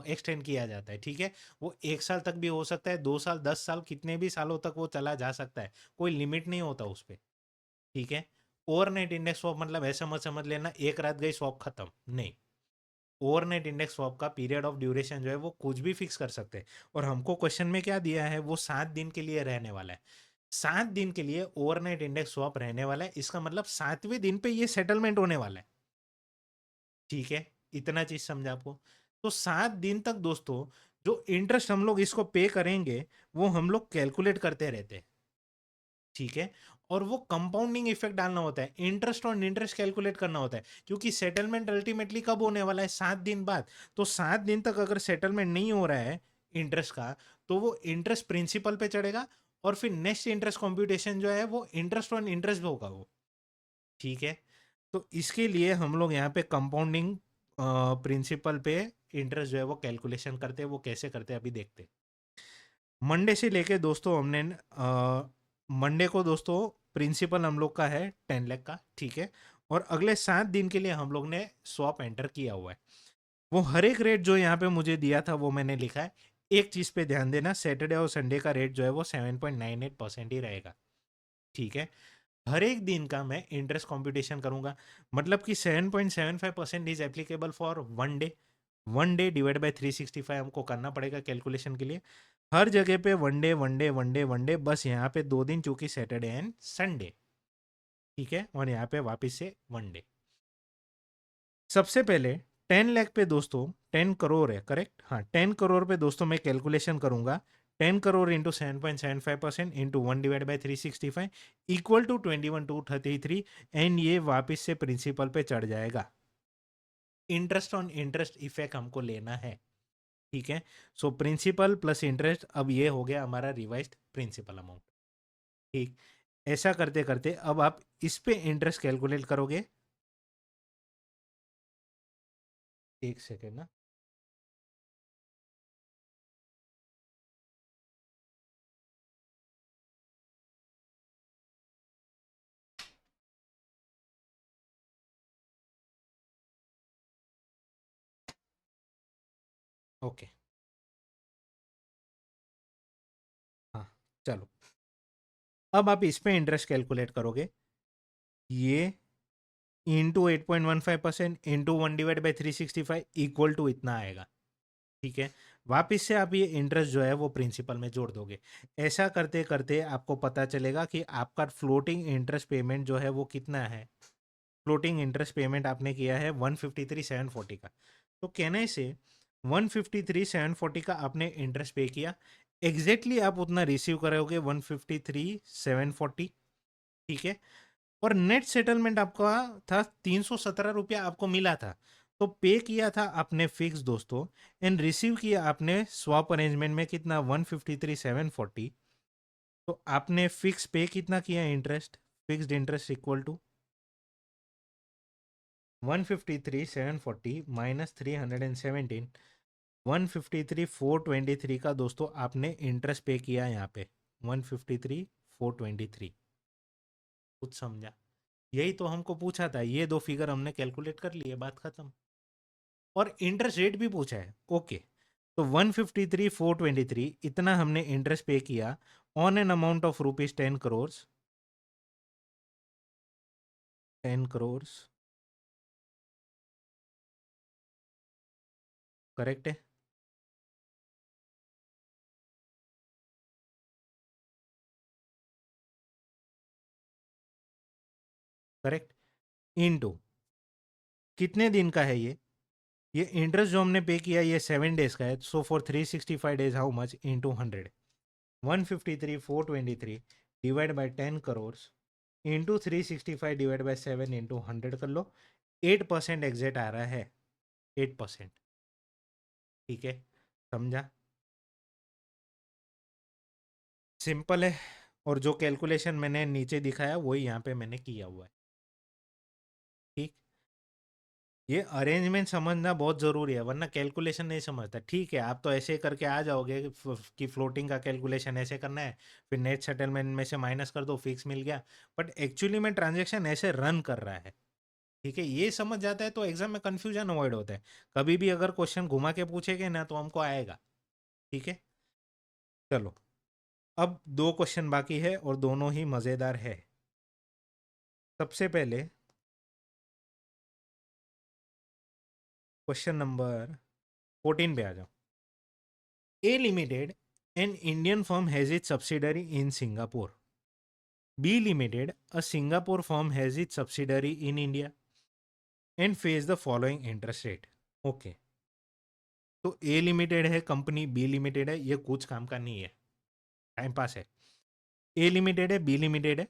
एक्सटेंड किया जाता है। ठीक है, वो 1 साल तक भी हो सकता है, 2 साल, 10 साल, कितने भी सालों तक वो चला जा सकता है, कोई लिमिट नहीं होता उस पर। ठीक है, ओवरनाइट इंडेक्स स्वैप मतलब ऐसा मत समझ लेना एक रात गई स्वैप खत्म, नहीं। ओवरनाइट इंडेक्स स्वैप का पीरियड ऑफ ड्यूरेशन जो है वो कुछ भी फिक्स कर सकते हैं, और हमको क्वेश्चन में क्या दिया है, वो 7 दिन के लिए रहने वाला है। 7 दिन के लिए ओवरनाइट इंडेक्स स्वैप रहने वाला है, इसका मतलब 7वें दिन पे ये सेटलमेंट होने वाला है। ठीक है, इतना चीज समझा आपको? तो 7 दिन तक दोस्तों जो इंटरेस्ट हम लोग इसको पे करेंगे वो हम लोग कैलकुलेट करते रहते हैं। ठीक है, और वो कंपाउंडिंग इफेक्ट डालना होता है, इंटरेस्ट ऑन इंटरेस्ट कैलकुलेट करना होता है, क्योंकि सेटलमेंट अल्टीमेटली कब होने वाला है, 7 दिन बाद। तो 7 दिन तक अगर सेटलमेंट नहीं हो रहा है इंटरेस्ट का, तो वो इंटरेस्ट प्रिंसिपल पे चढ़ेगा, और फिर नेक्स्ट इंटरेस्ट कंप्यूटेशन जो है वो इंटरेस्ट ऑन इंटरेस्ट होगा वो। ठीक है, तो इसके लिए हम लोग यहाँ पे कंपाउंडिंग प्रिंसिपल पे इंटरेस्ट जो है वो कैलकुलेशन करते हैं। वो कैसे करते हैं अभी देखते हैं। मंडे से लेके दोस्तों हमने मंडे को दोस्तों प्रिंसिपल हम लोग का है 10 लाख का। ठीक है, और अगले 7 दिन के लिए हम लोग ने स्वैप एंटर किया हुआ है। वो हर एक रेट जो यहाँ पे मुझे दिया था वो मैंने लिखा है। एक चीज पे ध्यान देना, सैटरडे और संडे का रेट जो है वो 7.98% ही रहेगा। ठीक है, हर एक दिन का मैं इंटरेस्ट कंप्यूटेशन करूंगा, मतलब कि 7.75% is applicable for 1 day. 1 day divide by 365 हमको करना पड़ेगा कैलकुलेशन के लिए। हर जगह पे 1 डे 1 डे 1 डे 1 डे, बस यहाँ पे 2 दिन चूंकि सैटरडे एंड संडे। ठीक है, और यहाँ पे वापस से 1 डे। सबसे पहले 10 लाख पे दोस्तों 10 करोड़ है, करेक्ट? हाँ, 10 करोड़ पे दोस्तों मैं कैलकुलेशन करूंगा। 10 crore into 7.75% into 1/365 equal to 21,233, and ये वापस से प्रिंसिपल पे चढ़ जाएगा। इंटरेस्ट ऑन इंटरेस्ट इफेक्ट हमको लेना है। ठीक है, सो प्रिंसिपल प्लस इंटरेस्ट, अब ये हो गया हमारा रिवाइज्ड प्रिंसिपल अमाउंट। ठीक, ऐसा करते करते अब आप इस पे इंटरेस्ट कैलकुलेट करोगे। एक सेकेंड ना। ओके, हाँ, चलो। अब आप इस पे इंटरेस्ट कैलकुलेट करोगे, ये इंटू 8.15% इंटू 1/365 इक्वल टू इतना आएगा। ठीक है, वापिस से आप ये इंटरेस्ट जो है वो प्रिंसिपल में जोड़ दोगे। ऐसा करते करते आपको पता चलेगा कि आपका फ्लोटिंग इंटरेस्ट पेमेंट जो है वो कितना है। फ्लोटिंग इंटरेस्ट पेमेंट आपने किया है 153,740 का। तो कहने से 153,740 का आपने इंटरेस्ट पे किया, एग्जैक्टली आप उतना रिसीव करोगे 153,740। ठीक है। और नेट सेटलमेंट आपका था 317 रुपया आपको मिला था। तो पे किया था आपने फिक्स दोस्तों, एंड रिसीव किया आपने स्वैप अरेंजमेंट में कितना 153,740। तो आपने फिक्स पे कितना किया interest, fixed interest equal to 153,740 minus 317, 153,423 का दोस्तों आपने इंटरेस्ट पे किया यहाँ पे 153,423। कुछ समझा? यही तो हमको पूछा था, ये दो फिगर हमने कैलकुलेट कर लिए, बात खत्म। और इंटरेस्ट रेट भी पूछा है। ओके, तो 153,423 इतना हमने इंटरेस्ट पे किया on an amount of rupees 10 crore. 10 crore correct है। करेक्ट। इनटू कितने दिन का है ये इंटरेस्ट जो हमने पे किया ये 7 डेज का है। So for 365 days how much into 100, 153,423 divide by 10 crore into 365 divide by 7 into 100 कर लो। 8% एग्जैक्ट आ रहा है, 8%। ठीक है, समझा? सिंपल है। और जो कैलकुलेशन मैंने नीचे दिखाया वही यहाँ पे मैंने किया हुआ है। ठीक, ये अरेंजमेंट समझना बहुत ज़रूरी है, वरना कैलकुलेशन नहीं समझता। ठीक है, आप तो ऐसे करके आ जाओगे कि फ्लोटिंग का कैलकुलेशन ऐसे करना है, फिर नेट सेटलमेंट में से माइनस कर दो, फिक्स मिल गया। बट एक्चुअली में ट्रांजेक्शन ऐसे रन कर रहा है। ठीक है, ये समझ जाता है तो एग्जाम में कन्फ्यूजन अवॉइड होता है। कभी भी अगर क्वेश्चन घुमा के पूछेगे ना तो हमको आएगा। ठीक है, चलो अब दो क्वेश्चन बाकी है और दोनों ही मज़ेदार है। सबसे पहले क्वेश्चन नंबर 14 पे आ जाओ। A Limited, an Indian firm, has its subsidiary in Singapore. B Limited, a Singapore firm, has its subsidiary in India and face the following interest rate. Okay. तो A लिमिटेड है company, B limited है, ये कुछ काम का नहीं है, time pass है। A लिमिटेड है, B लिमिटेड है,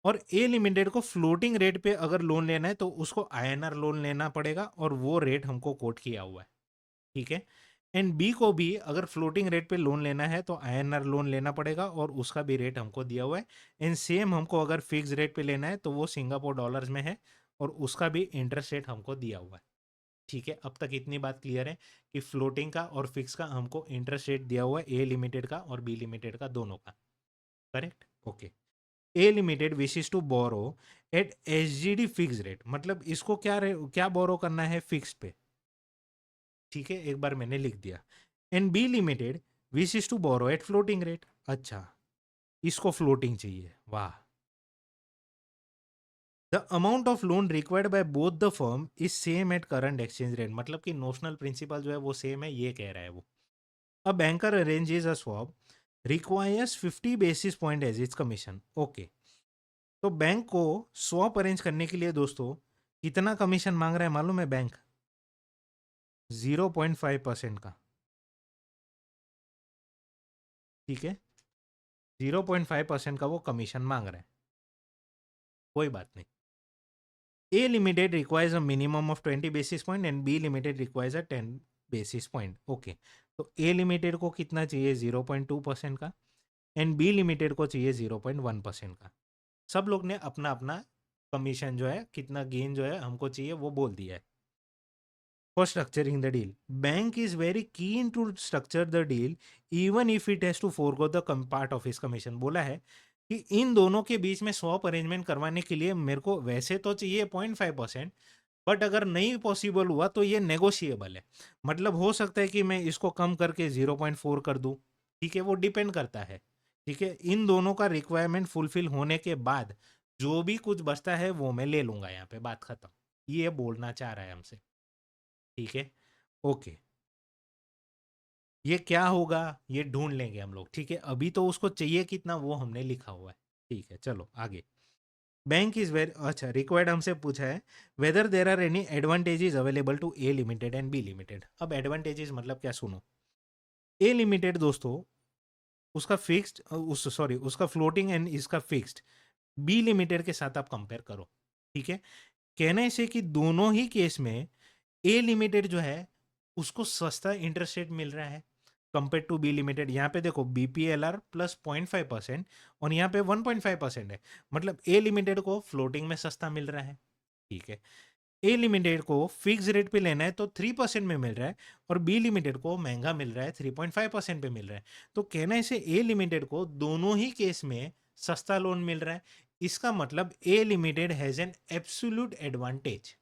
और A लिमिटेड को फ्लोटिंग रेट पे अगर लोन लेना है तो उसको INR लोन लेना पड़ेगा और वो रेट हमको कोट किया हुआ है। ठीक है। एंड बी को भी अगर फ्लोटिंग रेट पे लोन लेना है तो INR लोन लेना पड़ेगा और उसका भी रेट हमको दिया हुआ है। एंड सेम हमको अगर फिक्स रेट पे लेना है तो वो सिंगापुर डॉलर्स में है और उसका भी इंटरेस्ट रेट हमको दिया हुआ है। ठीक है, अब तक इतनी बात क्लियर है कि फ्लोटिंग का और फिक्स का हमको इंटरेस्ट रेट दिया हुआ है, ए लिमिटेड का और बी लिमिटेड का, दोनों का। Correct. Okay. A limited wishes to borrow at SGD fix rate, मतलब इसको क्या बोरो करना है, फिक्स पे। ठीक है, एक बार मैंने लिख दिया। And B limited wishes to borrow at floating rate. अच्छा, इसको फ्लोटिंग चाहिए, वाह। The amount of loan required by both the firm is same at current exchange rate, मतलब कि नोशनल प्रिंसिपल जो है वो सेम है, ये कह रहा है वो। A banker arranges a swap requires 50 basis point as its commission. Okay, तो बैंक को स्वैप अरेंज करने के लिए दोस्तों कितना कमीशन मांग रहा है मालूम है बैंक? 0.5% का। ठीक है, 0.5% का वो कमीशन मांग रहा है। कोई बात नहीं। A limited requires a minimum of 20 basis point and B limited requires a 10 basis point. Okay, तो A limited को कितना चाहिए? 0.2% का, एंड B limited को चाहिए 0.1% का। सब लोग ने अपना अपना कमीशन जो है, कितना गेन जो है हमको चाहिए, वो बोल दिया है। For structuring the deal, bank is very keen to structure the deal even if it has to forego the part of his commission. बोला है कि इन दोनों के बीच में स्वैप अरेंजमेंट करवाने के लिए मेरे को वैसे तो चाहिए 0.5%, बट अगर नहीं पॉसिबल हुआ तो ये नेगोशिएबल है। मतलब हो सकता है कि मैं इसको कम करके 0.4 कर दूं। ठीक है, वो डिपेंड करता है। ठीक है, इन दोनों का रिक्वायरमेंट फुलफिल होने के बाद जो भी कुछ बचता है वो मैं ले लूंगा, यहाँ पे बात खत्म। ये बोलना चाह रहा है हमसे। ठीक है, ओके। ये क्या होगा ये ढूंढ लेंगे हम लोग, ठीक है। अभी तो उसको चाहिए कितना वो हमने लिखा हुआ है, ठीक है। चलो आगे। बैंक इज वेरी, अच्छा, रिक्वायर्ड हमसे पूछा है whether there are any advantages available to A limited and B limited. अब एडवांटेजेस मतलब क्या, सुनो। ए लिमिटेड दोस्तों, उसका फिक्स्ड, उस सॉरी उसका फ्लोटिंग एंड इसका फिक्स्ड। बी लिमिटेड के साथ आप कंपेयर करो, ठीक है। कहने से कि दोनों ही केस में ए लिमिटेड जो है उसको सस्ता इंटरेस्ट रेट मिल रहा है कंपेयर टू बी लिमिटेड। यहाँ पे देखो बीपीएलआर प्लस 0.5% और यहाँ पे 1.5% है। मतलब ए लिमिटेड को फ्लोटिंग में सस्ता मिल रहा है, ठीक है। ए लिमिटेड को फिक्स रेट पे लेना है तो 3% में मिल रहा है, और बी लिमिटेड को महंगा मिल रहा है 3.5% पे मिल रहा है। तो कहने से ए लिमिटेड को दोनों ही केस में सस्ता लोन मिल रहा है। इसका मतलब A limited has an absolute advantage,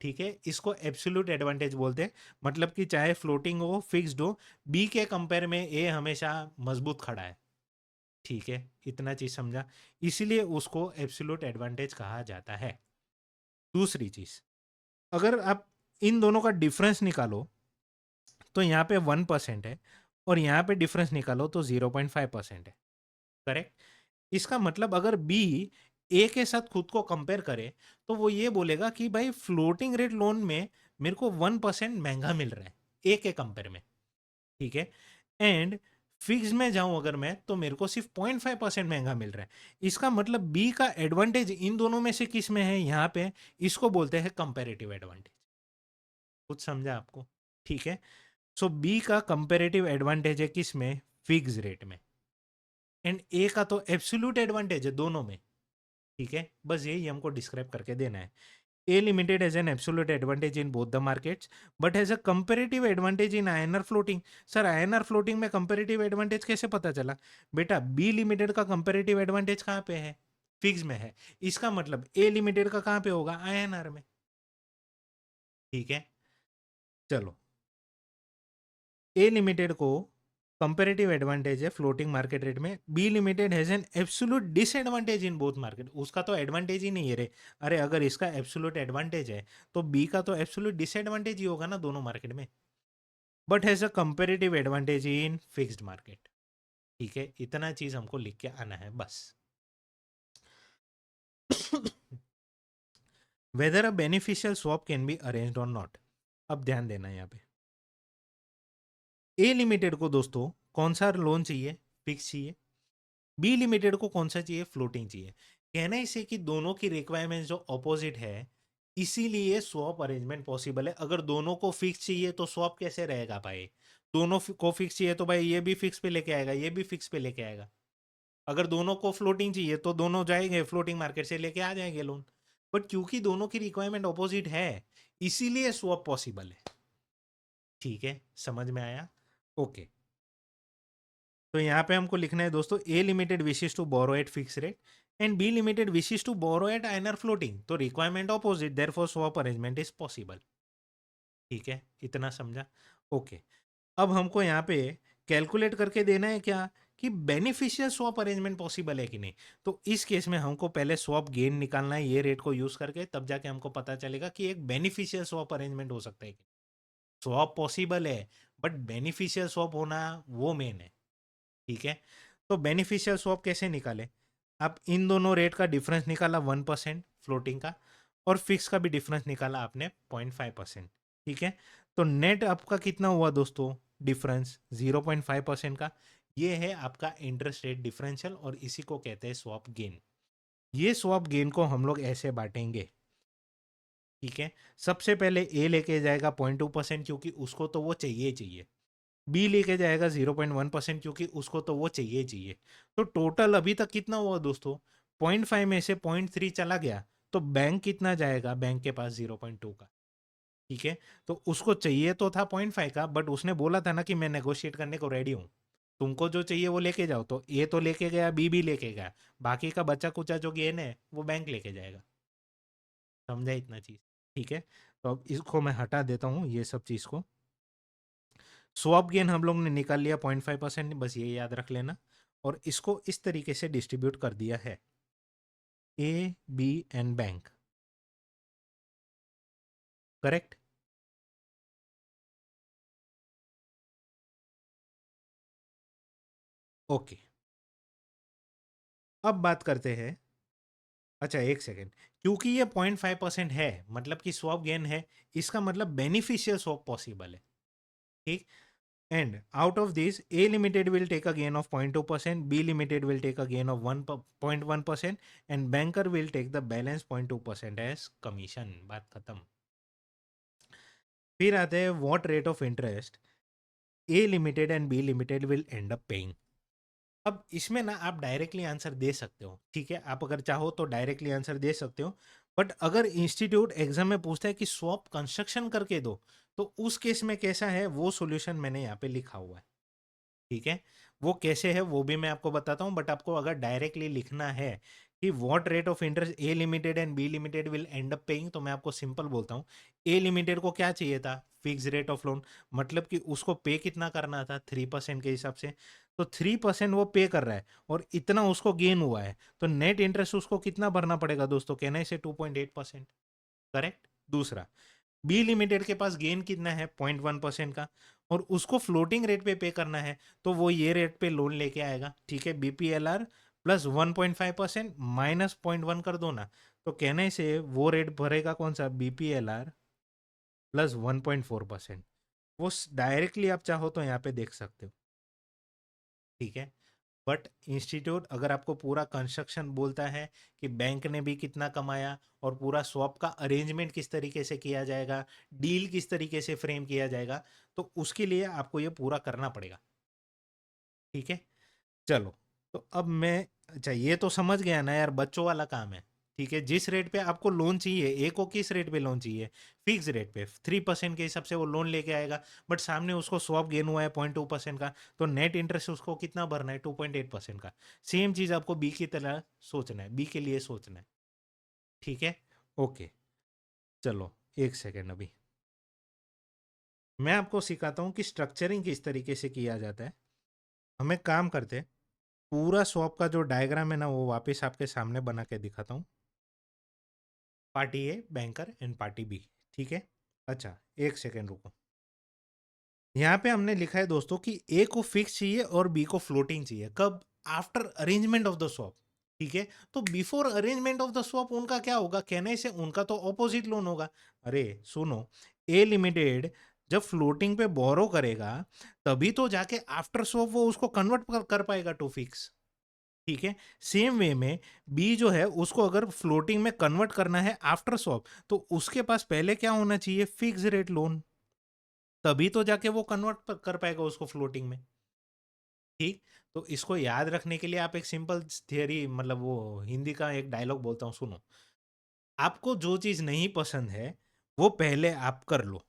ठीक है। इसको एब्सोल्यूट एडवांटेज बोलते हैं। मतलब कि चाहे फ्लोटिंग हो फिक्स्ड हो, बी के कंपेयर में ए हमेशा मजबूत खड़ा है, ठीक है। इतना चीज समझा, इसीलिए उसको एब्सोल्यूट एडवांटेज कहा जाता है। दूसरी चीज, अगर आप इन दोनों का डिफरेंस निकालो तो यहाँ पे 1% है, और यहाँ पे डिफरेंस निकालो तो 0.5% है, करेक्ट। इसका मतलब अगर बी ए के साथ खुद को कंपेयर करे तो वो ये बोलेगा कि भाई फ्लोटिंग रेट लोन में मेरे को 1% महंगा मिल रहा है ए के कंपेयर में, ठीक है। एंड फिक्स में जाऊं अगर मैं तो मेरे को सिर्फ 0.5% महंगा मिल रहा है। इसका मतलब बी का एडवांटेज इन दोनों में से किस में है, यहाँ पे इसको बोलते हैं कंपेरेटिव एडवांटेज। कुछ समझा आपको, ठीक है। सो बी का कंपेरेटिव एडवांटेज है किस में, फिक्स रेट में। एंड ए का तो एब्सोल्यूट एडवांटेज है दोनों में, ठीक है। बस यही हमको डिस्क्राइब करके देना है। A limited has an absolute advantage in both the markets but has a comparative advantage in INR floating. Sir INR floating में कंपेरेटिव एडवांटेज कैसे पता चला? बेटा बी लिमिटेड का कंपेरेटिव एडवांटेज कहाँ पे है, फिक्स में है। इसका मतलब ए लिमिटेड का कहाँ पे होगा, आईएनआर में, ठीक है। चलो, ए लिमिटेड को कंपेरेटिव एडवांटेज है फ्लोटिंग मार्केट रेट में, B limited has an absolute disadvantage in both market. उसका तो एडवांटेज ही नहीं है रे। अरे अगर इसका एब्सोल्यूट एडवांटेज है तो बी का तो एब्सोल्यूट डिसएडवांटेज ही होगा ना दोनों मार्केट में। But has a comparative advantage in fixed market, ठीक है। इतना चीज हमको लिख के आना है बस। Weather a beneficial swap can be arranged और नॉट। अब ध्यान देना यहाँ पे, ए लिमिटेड को दोस्तों कौन सा लोन चाहिए, फिक्स चाहिए। बी लिमिटेड को कौन सा चाहिए, फ्लोटिंग चाहिए। कहना इसे कि दोनों की रिक्वायरमेंट जो ऑपोजिट है, इसीलिए स्वैप अरेंजमेंट पॉसिबल है। अगर दोनों को फिक्स चाहिए तो स्वैप कैसे रहेगा भाई? दोनों को फिक्स चाहिए तो भाई ये भी फिक्स पे लेके आएगा, ये भी फिक्स पे लेके आएगा। अगर दोनों को फ्लोटिंग चाहिए तो दोनों जाएंगे फ्लोटिंग मार्केट से लेके आ जाएंगे लोन। बट क्योंकि दोनों की रिक्वायरमेंट ऑपोजिट है, इसीलिए स्वैप पॉसिबल है, ठीक है। समझ में आया? ओके। तो यहाँ पे हमको लिखना है दोस्तों, A limited wishes to borrow at fix rate and B limited wishes to borrow at INR floating. तो requirement opposite, therefore swap arrangement is possible, ठीक है। इतना समझा? ओके। अब हमको यहाँ पे कैलकुलेट करके देना है क्या, कि बेनिफिशियल स्वैप अरेंजमेंट पॉसिबल है कि नहीं। तो इस केस में हमको पहले स्वैप गेन निकालना है ये रेट को यूज करके, तब जाके हमको पता चलेगा कि एक बेनिफिशियल स्वैप अरेंजमेंट हो सकता है कि स्वैप पॉसिबल है, बट बेनिफिशियल स्वैप होना वो मेन है, ठीक है। तो बेनिफिशियल स्वैप कैसे निकाले? आप इन दोनों रेट का डिफरेंस निकाला 1% फ्लोटिंग का, और फिक्स का भी डिफरेंस निकाला आपने 0.5%, ठीक है। तो नेट आपका कितना हुआ दोस्तों, डिफरेंस 0.5% का। ये है आपका इंटरेस्ट रेट डिफरेंशियल, और इसी को कहते हैं स्वैप गेन। ये स्वैप गेन को हम लोग ऐसे बांटेंगे, ठीक है। सबसे पहले ए लेके जाएगा 0.2% क्योंकि उसको तो वो चाहिए ही चाहिए। बी लेके जाएगा 0.1% क्योंकि उसको तो वो चाहिए चाहिए। तो टोटल अभी तक कितना हुआ दोस्तों, 0.5 में से 0.3 चला गया, तो बैंक कितना जाएगा, बैंक के पास 0.2 का, ठीक है। तो उसको चाहिए तो था 0.5 का, बट उसने बोला था ना कि मैं नेगोशिएट करने को रेडी हूँ, तुमको जो चाहिए वो लेके जाओ। तो ए तो लेके गया, बी भी लेके गया, बाकी का बचा कुचा जो गेन है वो बैंक लेके जाएगा। समझा इतना चीज, ठीक है। तो अब इसको मैं हटा देता हूँ ये सब चीज को। स्वैप गेन हम लोग ने निकाल लिया 0.5%, बस ये याद रख लेना। और इसको इस तरीके से डिस्ट्रीब्यूट कर दिया है, A B and bank, correct. Okay, अब बात करते हैं। अच्छा, एक सेकेंड। क्योंकि ये 0.5% है, मतलब कि स्वैप गेन है, इसका मतलब बेनिफिशियल स्वैप पॉसिबल है। ठीक। And out of this, A limited will take a gain of 0.2%, B limited will take a gain of 1.1%, and banker will take the balance 0.2% as commission. बात खत्म। फिर आते हैं what rate of interest A limited and B limited will end up paying. अब इसमें ना आप directly answer दे सकते हो, ठीक है, आप अगर चाहो तो डायरेक्टली आंसर दे सकते हो। बट अगर इंस्टीट्यूट एग्जाम में पूछता है कि स्वैप कंस्ट्रक्शन करके दो, तो उस केस में कैसा है वो सॉल्यूशन मैंने यहाँ पे लिखा हुआ है। ठीक है, वो कैसे है वो भी मैं आपको बताता हूँ, बट आपको अगर डायरेक्टली लिखना है कि what rate of interest A limited and B limited will end up paying, तो मैं आपको सिंपल बोलता हूँ। ए लिमिटेड को क्या चाहिए था? फिक्स रेट ऑफ लोन, मतलब कि उसको पे कितना करना था? 3% के हिसाब से। तो 3% वो पे कर रहा है और इतना उसको गेन हुआ है, तो नेट इंटरेस्ट उसको कितना भरना पड़ेगा दोस्तों? कहना इसे 2.8%। करेक्ट। दूसरा, बी लिमिटेड के पास गेन कितना है? 0.1% का, और उसको फ्लोटिंग रेट पे करना है, तो वो ये रेट पे लोन लेके आएगा। ठीक है, बीपीएलआर प्लस 1.5% माइनस 0.1 कर दो ना, तो कहने से वो रेट भरेगा कौन सा? बीपीएलआर प्लस 1.4%। वो डायरेक्टली आप चाहो तो यहाँ पे देख सकते हो। ठीक है, बट इंस्टीट्यूट अगर आपको पूरा कंस्ट्रक्शन बोलता है कि बैंक ने भी कितना कमाया और पूरा स्वैप का अरेंजमेंट किस तरीके से किया जाएगा, डील किस तरीके से फ्रेम किया जाएगा, तो उसके लिए आपको ये पूरा करना पड़ेगा। ठीक है, चलो। तो अब मैं, अच्छा ये तो समझ गया ना यार, बच्चों वाला काम है। ठीक है, जिस रेट पे आपको लोन चाहिए, ए को किस रेट पे लोन चाहिए? फिक्स रेट पे 3% के हिसाब से वो लोन लेके आएगा। बट सामने उसको स्वैप गेन हुआ है 0.2% का, तो नेट इंटरेस्ट उसको कितना भरना है? 2.8% का। सेम चीज आपको बी की तरह सोचना है, बी के लिए सोचना है। ठीक है, ओके। चलो, एक सेकेंड, अभी मैं आपको सिखाता हूँ कि स्ट्रक्चरिंग किस तरीके से किया जाता है। हम एक काम करते हैं, पूरा स्वैप का जो डायग्राम है ना, वो वापस आपके सामने बना के दिखाता हूँ। Party A banker and party B. ठीक है, अच्छा एक सेकेंड रुको। यहाँ पे हमने लिखा है दोस्तों कि ए को फिक्स चाहिए और बी को फ्लोटिंग चाहिए। कब? After arrangement of the swap. ठीक है, तो before arrangement of the swap उनका क्या होगा? कहने से उनका तो ऑपोजिट लोन होगा। अरे सुनो, ए लिमिटेड जब फ्लोटिंग पे बोरो करेगा, तभी तो जाके आफ्टर स्वैप वो उसको कन्वर्ट कर पाएगा टू फिक्स। ठीक है, सेम वे में बी जो है उसको अगर फ्लोटिंग में कन्वर्ट करना है आफ्टर स्वैप, तो उसके पास पहले क्या होना चाहिए? फिक्स रेट लोन, तभी तो जाके वो कन्वर्ट कर पाएगा उसको फ्लोटिंग में। ठीक, तो इसको याद रखने के लिए आप एक सिंपल थियरी, मतलब वो हिंदी का एक डायलॉग बोलता हूँ, सुनो। आपको जो चीज नहीं पसंद है वो पहले आप कर लो,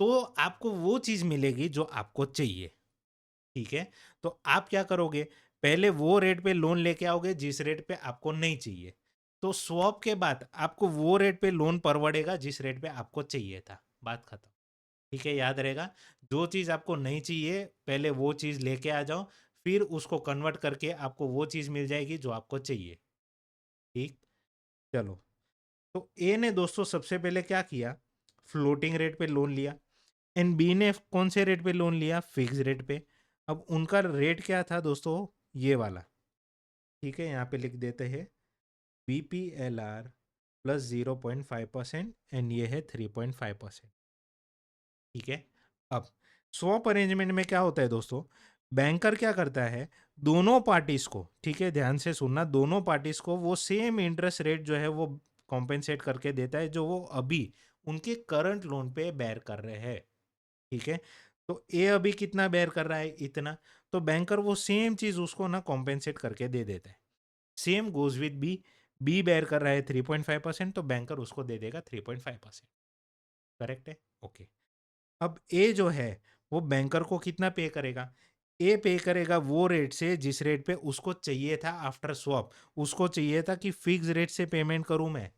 तो आपको वो चीज मिलेगी जो आपको चाहिए। ठीक है, तो आप क्या करोगे? पहले वो रेट पे लोन लेके आओगे जिस रेट पे आपको नहीं चाहिए, तो स्वैप के बाद आपको वो रेट पे लोन परवड़ेगा जिस रेट पे आपको चाहिए था। बात खत्म। ठीक है, याद रहेगा। जो चीज़ आपको नहीं चाहिए पहले वो चीज़ लेके आ जाओ, फिर उसको कन्वर्ट करके आपको वो चीज़ मिल जाएगी जो आपको चाहिए। ठीक, चलो। तो ए ने दोस्तों सबसे पहले क्या किया? फ्लोटिंग रेट पे लोन लिया। एंड बी ने कौन से रेट पे लोन लिया? फिक्स रेट पे। अब उनका रेट क्या था दोस्तों? ये वाला। ठीक है, यहाँ पे लिख देते हैं B P L R plus 0.5% and ये है 3.5%। ठीक है, अब स्वैप अरेंजमेंट में क्या होता है दोस्तों? बैंकर क्या करता है? दोनों पार्टीज को, ठीक है ध्यान से सुनना, दोनों पार्टीज को वो सेम इंटरेस्ट रेट जो है वो कॉम्पेंसेट करके देता है जो वो अभी उनके करंट लोन पे बेयर कर रहे हैं। ठीक है, तो ए अभी कितना बेयर कर रहा है? इतना। तो बैंकर वो सेम चीज उसको ना कॉम्पेंसेट करके दे देता है। Same goes with B. B bear कर रहा है 3.5%, तो बैंकर उसको दे देगा 3.5%। करेक्ट है, ओके। अब ए जो है वो बैंकर को कितना पे करेगा? ए पे करेगा वो रेट से जिस रेट पे उसको चाहिए था आफ्टर स्वैप। उसको चाहिए था कि फिक्स रेट से पेमेंट करूं मैं,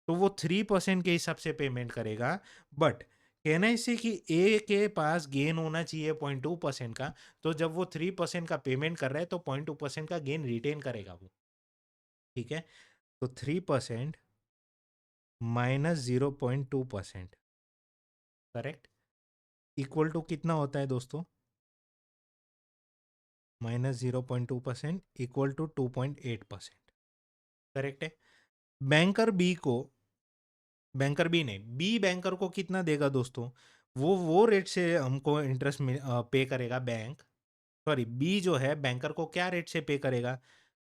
तो वो 3% के हिसाब से पेमेंट करेगा। बट कहना इसे कि ए के पास गेन होना चाहिए 0.2% का, तो जब वो 3% का पेमेंट कर रहा है तो 0.2% का गेन रिटेन करेगा वो। ठीक है, तो 3% माइनस 0.2%, करेक्ट, इक्वल टू कितना होता है दोस्तों? Minus 0.2% equal to 2.8%। करेक्ट है। बैंकर बी को, बैंकर बी नहीं, बी बैंकर को कितना देगा दोस्तों, वो रेट से हमको इंटरेस्ट पे करेगा बैंक। सॉरी, बी जो है बैंकर को क्या रेट से पे करेगा,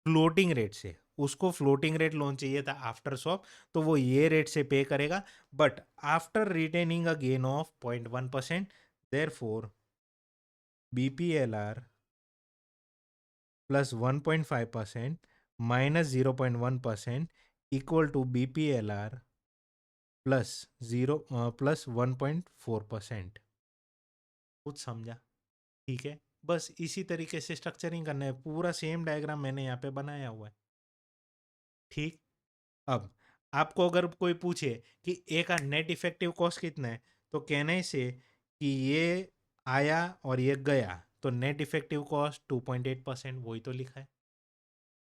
फ्लोटिंग रेट से। उसको फ्लोटिंग रेट लोन चाहिए था आफ्टर स्वैप, तो वो ये रेट से पे करेगा, but after retaining a gain of 0.1%। Therefore BPLR plus 1.5% minus 0.1% equal to BPLR plus 1.4%। कुछ समझा? ठीक है, बस इसी तरीके से स्ट्रक्चरिंग करना है। पूरा सेम डायग्राम मैंने यहाँ पे बनाया हुआ है। ठीक। अब आपको अगर कोई पूछे कि ए का नेट इफेक्टिव कॉस्ट कितना है, तो कहने से कि ये आया और ये गया, तो नेट इफेक्टिव कॉस्ट 2.8%, वही तो लिखा है।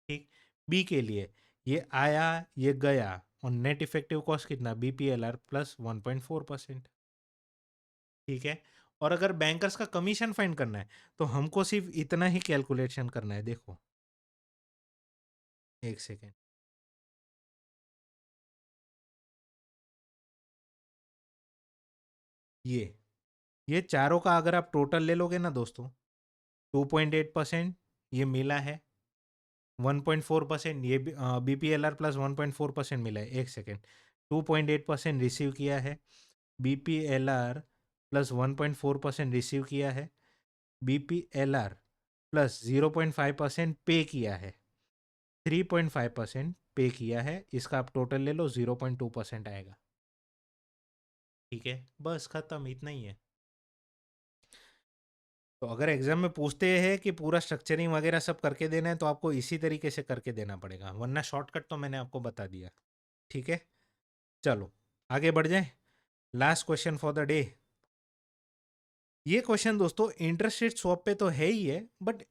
ठीक। बी के लिए ये आया, ये गया, और नेट इफेक्टिव कॉस्ट कितना, बीपीएलआर प्लस 1.4%। ठीक है। और अगर बैंकर्स का कमीशन फाइंड करना है, तो हमको सिर्फ इतना ही कैलकुलेशन करना है। देखो, एक सेकेंड, ये चारों का अगर आप टोटल ले लोगे ना दोस्तों, 2.8% ये मिला है, 1.4% ये बीपीएलआर प्लस 1.4% मिला है। एक सेकेंड, 2.8% रिसीव किया है, बीपीएलआर प्लस 1.4% रिसीव किया है, बीपीएलआर प्लस 0.5% पे किया है, 3.5% पे किया है। इसका आप टोटल ले लो, 0.2% आएगा। ठीक है, बस खत्म, इतना ही है। तो अगर एग्जाम में पूछते हैं कि पूरा स्ट्रक्चरिंग वगैरह सब करके देना है, तो आपको इसी तरीके से करके देना पड़ेगा, वरना शॉर्टकट तो मैंने आपको बता दिया। ठीक है, चलो आगे बढ़ जाए। Last question for the day. ये क्वेश्चन दोस्तों इंटरेस्ट रेट स्वैप पे तो है ही है, बट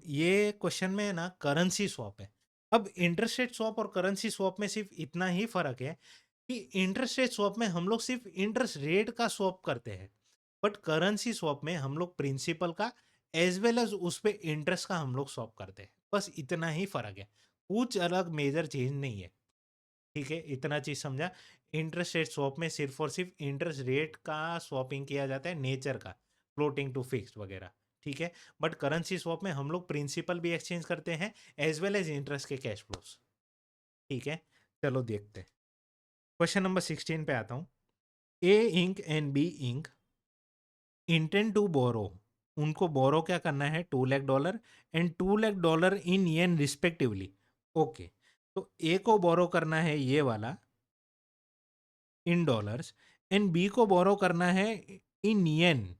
ये क्वेश्चन में ना करेंसी स्वैप है। अब इंटरेस्ट रेट स्वैप और करेंसी स्वैप में सिर्फ इतना ही फर्क है कि इंटरेस्ट रेट स्वैप में हम लोग सिर्फ इंटरेस्ट रेट का स्वैप करते हैं, बट करेंसी स्वैप में हम लोग प्रिंसिपल का एज वेल एज उस पे इंटरेस्ट का हम लोग स्वैप करते हैं। बस इतना ही फर्क है, कुछ अलग मेजर चेंज नहीं है। ठीक है, इतना चीज समझा। इंटरेस्ट रेट स्वैप में सिर्फ और सिर्फ इंटरेस्ट रेट का स्वैपिंग किया जाता है, नेचर का, फ्लोटिंग टू फिक्स्ड वगैरह। ठीक है, बट करेंसी स्वैप में हम लोग प्रिंसिपल भी एक्सचेंज करते हैं एज वेल एज इंटरेस्ट के कैश फ्लोस। ठीक है, चलो देखते हैं। क्वेश्चन नंबर 16 पे आता हूँ। A inc and B inc intend to borrow, उनको बोरो क्या करना है, $2 lakh and $2 lakh in yen respectively. Okay, तो ए को बोरो करना है ये वाला इन डॉलर्स, एंड बी को बोरो करना है इन येन।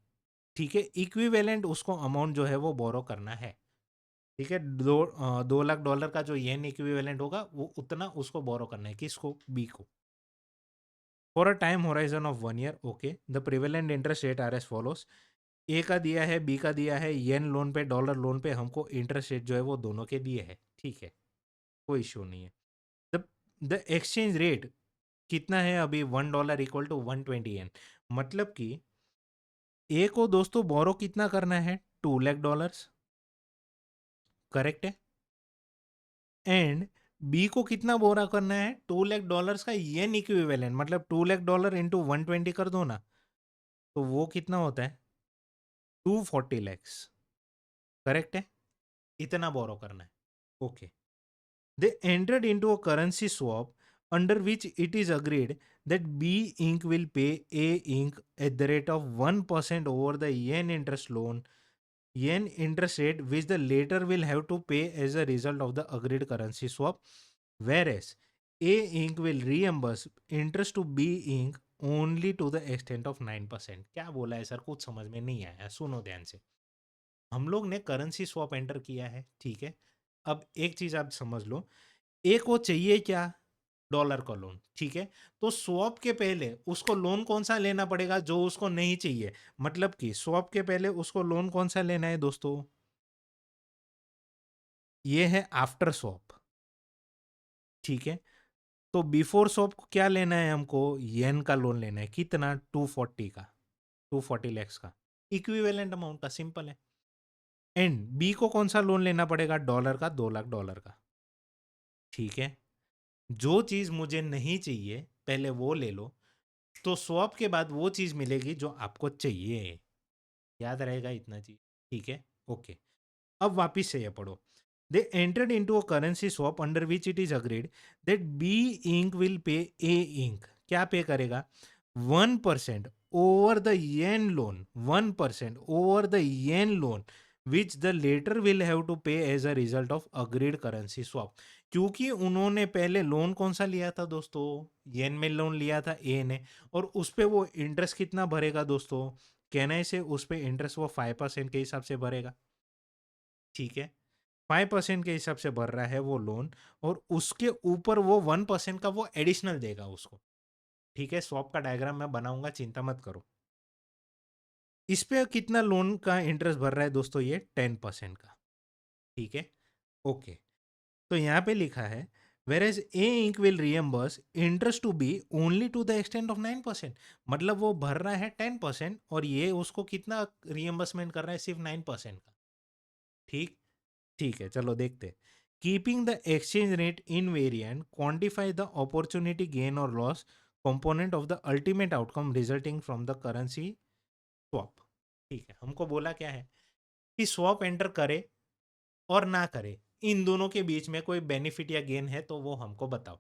ठीक है, इक्विवेलेंट उसको अमाउंट जो है वो बोरो करना है। ठीक है, 2 लाख डॉलर का जो येन इक्विवेलेंट होगा वो उतना उसको बोरो करना है, किसको, बी को, for a time horizon of 1 year. Okay, the prevalent interest rate are as follows. A का दिया है, बी का दिया है, येन लोन पे डॉलर लोन पे हमको इंटरेस्ट रेट जो है वो दोनों के दिए है। ठीक है, कोई इश्यू नहीं है। द द एक्सचेंज रेट कितना है अभी, $1 इक्वल टू 120 येन। मतलब कि ए को दोस्तों बोरो कितना करना है, $2 लाख। करेक्ट है। एंड बी को कितना बोरा करना है, $2 लाख का येन इक्विवेलेंट, मतलब $2 लाख इंटू 120 कर दो ना, तो वो कितना होता है, 240 lakhs। करेक्ट है, इतना बोरो करना है। Okay, they entered into a currency swap under which it is agreed that B Inc. will pay A Inc. at the rate of 1% over the yen interest loan, yen interest rate which the latter will have to pay as a result of the agreed currency swap, whereas A Inc. will reimburse interest to B Inc. only to the extent of 9%। क्या बोला है sir, कुछ समझ में नहीं आया, सुनो ध्यान से। हम लोग ने करेंसी स्वैप एंटर किया है, ठीक है। अब एक चीज आप समझ लो, ए को चाहिए क्या, डॉलर का लोन, ठीक है। तो स्वैप के पहले उसको लोन कौन सा लेना पड़ेगा जो उसको नहीं चाहिए, मतलब कि स्वैप के पहले उसको लोन कौन सा लेना है दोस्तों, ये है आफ्टर स्वैप। ठीक है, तो बिफोर स्वैप क्या लेना है हमको, येन का लोन लेना है, कितना, 240 का, 240 lakhs का, इक्विवेलेंट अमाउंट का, सिंपल है। एंड बी को कौन सा लोन लेना पड़ेगा, डॉलर का, $2 लाख का। ठीक है, जो चीज मुझे नहीं चाहिए पहले वो ले लो, तो स्वैप के बाद वो चीज मिलेगी जो आपको चाहिए। याद रहेगा इतना चीज, ठीक है, ओके। अब वापिस से ये पढ़ो। They entered into a currency swap under which it is agreed that B inc will pay A inc, क्या पे करेगा, 1% over the yen loan, 1% over the yen loan which the latter will have to pay as a result of agreed currency swap. क्योंकि उन्होंने पहले loan कौन सा लिया था दोस्तों, येन में लोन लिया था ए ने, और उस पे वो इंटरेस्ट कितना भरेगा दोस्तों, कहने से उस पे इंटरेस्ट वो 5% के हिसाब से भरेगा। ठीक है, 5% के हिसाब से भर रहा है वो लोन, और उसके ऊपर वो 1% का वो एडिशनल देगा उसको। ठीक है, स्वैप का डायग्राम मैं बनाऊंगा, चिंता मत करो। इस पे कितना लोन का इंटरेस्ट भर रहा है दोस्तों, ये 10% का। ठीक है, ओके। तो यहाँ पे लिखा है whereas A Inc will reimburse interest to B only to the extent of 9%। मतलब वो भर रहा है 10% और ये उसको कितना रियम्बर्समेंट कर रहा है, सिर्फ 9% का। ठीक, ठीक है, चलो देखते। Keeping the exchange rate invariant, quantify the opportunity gain और loss component of the ultimate outcome resulting from the currency swap. ठीक है, हमको बोला क्या है कि स्वैप एंटर करे और ना करे, इन दोनों के बीच में कोई बेनिफिट या गेन है तो वो हमको बताओ।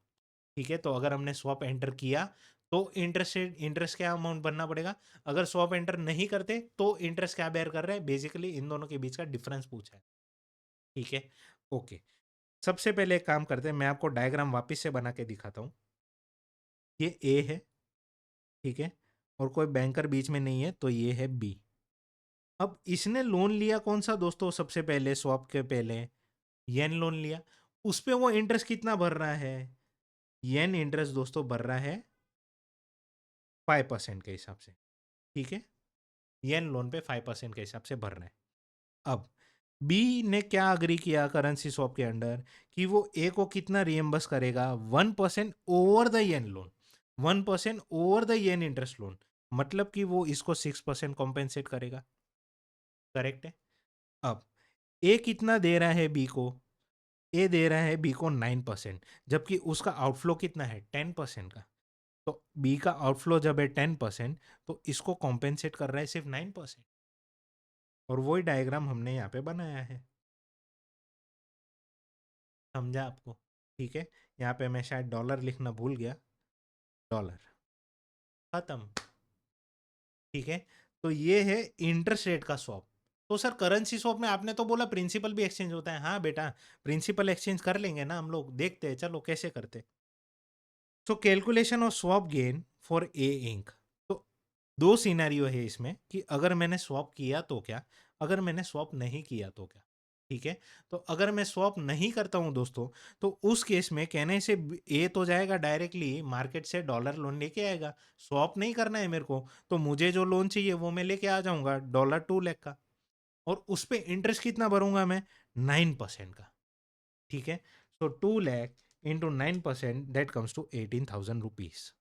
ठीक है, तो अगर हमने स्वैप एंटर किया तो इंटरेस्ट क्या अमाउंट भरना पड़ेगा, अगर स्वैप एंटर नहीं करते तो इंटरेस्ट क्या बेयर कर रहे हैं, बेसिकली इन दोनों के बीच का डिफरेंस पूछा है। ठीक है, ओके। सबसे पहले एक काम करते हैं, मैं आपको डायग्राम वापस से बना के दिखाता हूँ। ये ए है, ठीक है, और कोई बैंकर बीच में नहीं है, तो ये है बी। अब इसने लोन लिया कौन सा दोस्तों, सबसे पहले स्वैप के पहले येन लोन लिया, उस पे वो इंटरेस्ट कितना भर रहा है, येन इंटरेस्ट दोस्तों भर रहा है 5% के हिसाब से। ठीक है, येन लोन पे 5% के हिसाब से भर रहे हैं। अब बी ने क्या अग्री किया करेंसी स्वैप के अंडर, कि वो ए को कितना रियम्बर्स करेगा, 1% over the yen loan, 1% over the yen interest loan, मतलब कि वो इसको 6% कॉम्पेंसेट करेगा। करेक्ट है। अब ए कितना दे रहा है बी को, ए दे रहा है बी को 9%, जबकि उसका आउटफ्लो कितना है 10% का। तो बी का आउटफ्लो जब है 10%, तो इसको कॉम्पेंसेट कर रहा है सिर्फ 9%। और वही डायग्राम हमने यहाँ पे बनाया है, समझा आपको। ठीक है, यहाँ पे मैं शायद डॉलर लिखना भूल गया, डॉलर, खत्म। ठीक है, तो ये है इंटरेस्ट रेट का स्वैप। तो सर करेंसी स्वैप में आपने तो बोला प्रिंसिपल भी एक्सचेंज होता है, हाँ बेटा, प्रिंसिपल एक्सचेंज कर लेंगे ना हम लोग, देखते हैं चलो कैसे करते। So calculation of swap gain for A Inc. तो दो सिनेरियो है इसमें कि अगर मैंने स्वैप किया तो क्या, अगर मैंने स्वैप नहीं किया तो क्या। ठीक है, तो अगर मैं स्वैप नहीं करता हूं दोस्तों, तो उस केस में कहने से ए तो जाएगा डायरेक्टली मार्केट से डॉलर लोन लेके आएगा, स्वैप नहीं करना है मेरे को, तो मुझे जो लोन चाहिए वो मैं लेके आ जाऊंगा $2 लाख का, और उस पे इंटरेस्ट कितना भरूंगा मैं, 9% का। ठीक है, so 2 lakh into 9% that comes to 18,000 rupees.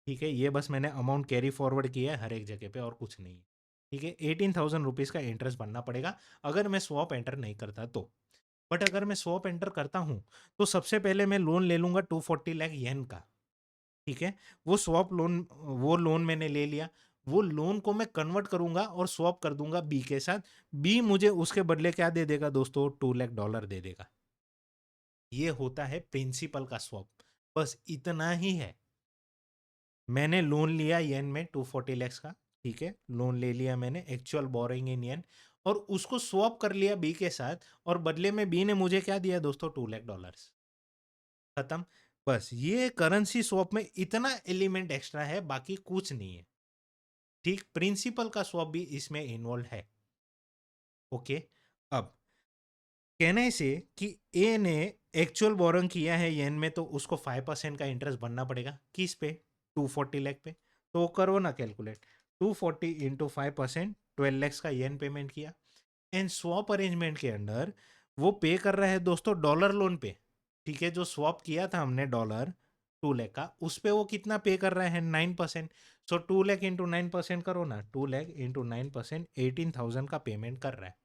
ठीक है, ये बस मैंने अमाउंट कैरी फॉरवर्ड किया है हर एक जगह पे, और कुछ नहीं है। ठीक है, 18,000 रुपीज का इंटरेस्ट भरना पड़ेगा अगर मैं स्वैप एंटर नहीं करता तो। बट अगर मैं स्वैप एंटर करता हूं, तो सबसे पहले मैं लोन ले लूंगा 240 लाख येन का। ठीक है, वो स्वैप लोन, वो लोन मैंने ले लिया, वो लोन को मैं कन्वर्ट करूंगा और स्वैप कर दूंगा बी के साथ। बी मुझे उसके बदले क्या दे देगा दोस्तों, $2 लाख दे देगा। ये होता है प्रिंसिपल का स्वैप, बस इतना ही है। मैंने लोन लिया येन में 240 lakhs का। ठीक है, लोन ले लिया मैंने, एक्चुअल बोरोइंग इन येन, और उसको स्वैप कर लिया बी के साथ, और बदले में बी ने मुझे क्या दिया दोस्तों, $2 लाख। खत्म। बस ये करेंसी स्वैप में इतना एलिमेंट एक्स्ट्रा है, बाकी कुछ नहीं है। ठीक, प्रिंसिपल का स्वैप भी इसमें इन्वॉल्व है। ओके, अब कहने से कि ए ने एक्चुअल बोरोइंग किया है येन में, तो उसको 5% का इंटरेस्ट भरना पड़ेगा, किस पे, 240 लाख पे। तो करो ना कैलकुलेट, 240 इंटू 5%, 12 lakhs का येन पेमेंट किया। एंड स्वैप अरेंजमेंट के अंडर वो पे कर रहा है दोस्तों डॉलर लोन पे। ठीक है, जो स्वैप किया था हमने डॉलर 2 लाख का, उस पे वो कितना पे कर रहा है, 9%। सो 2 लाख इंटू 9% करो ना, 2 लाख इंटू 9%, 18,000 का पेमेंट कर रहा है।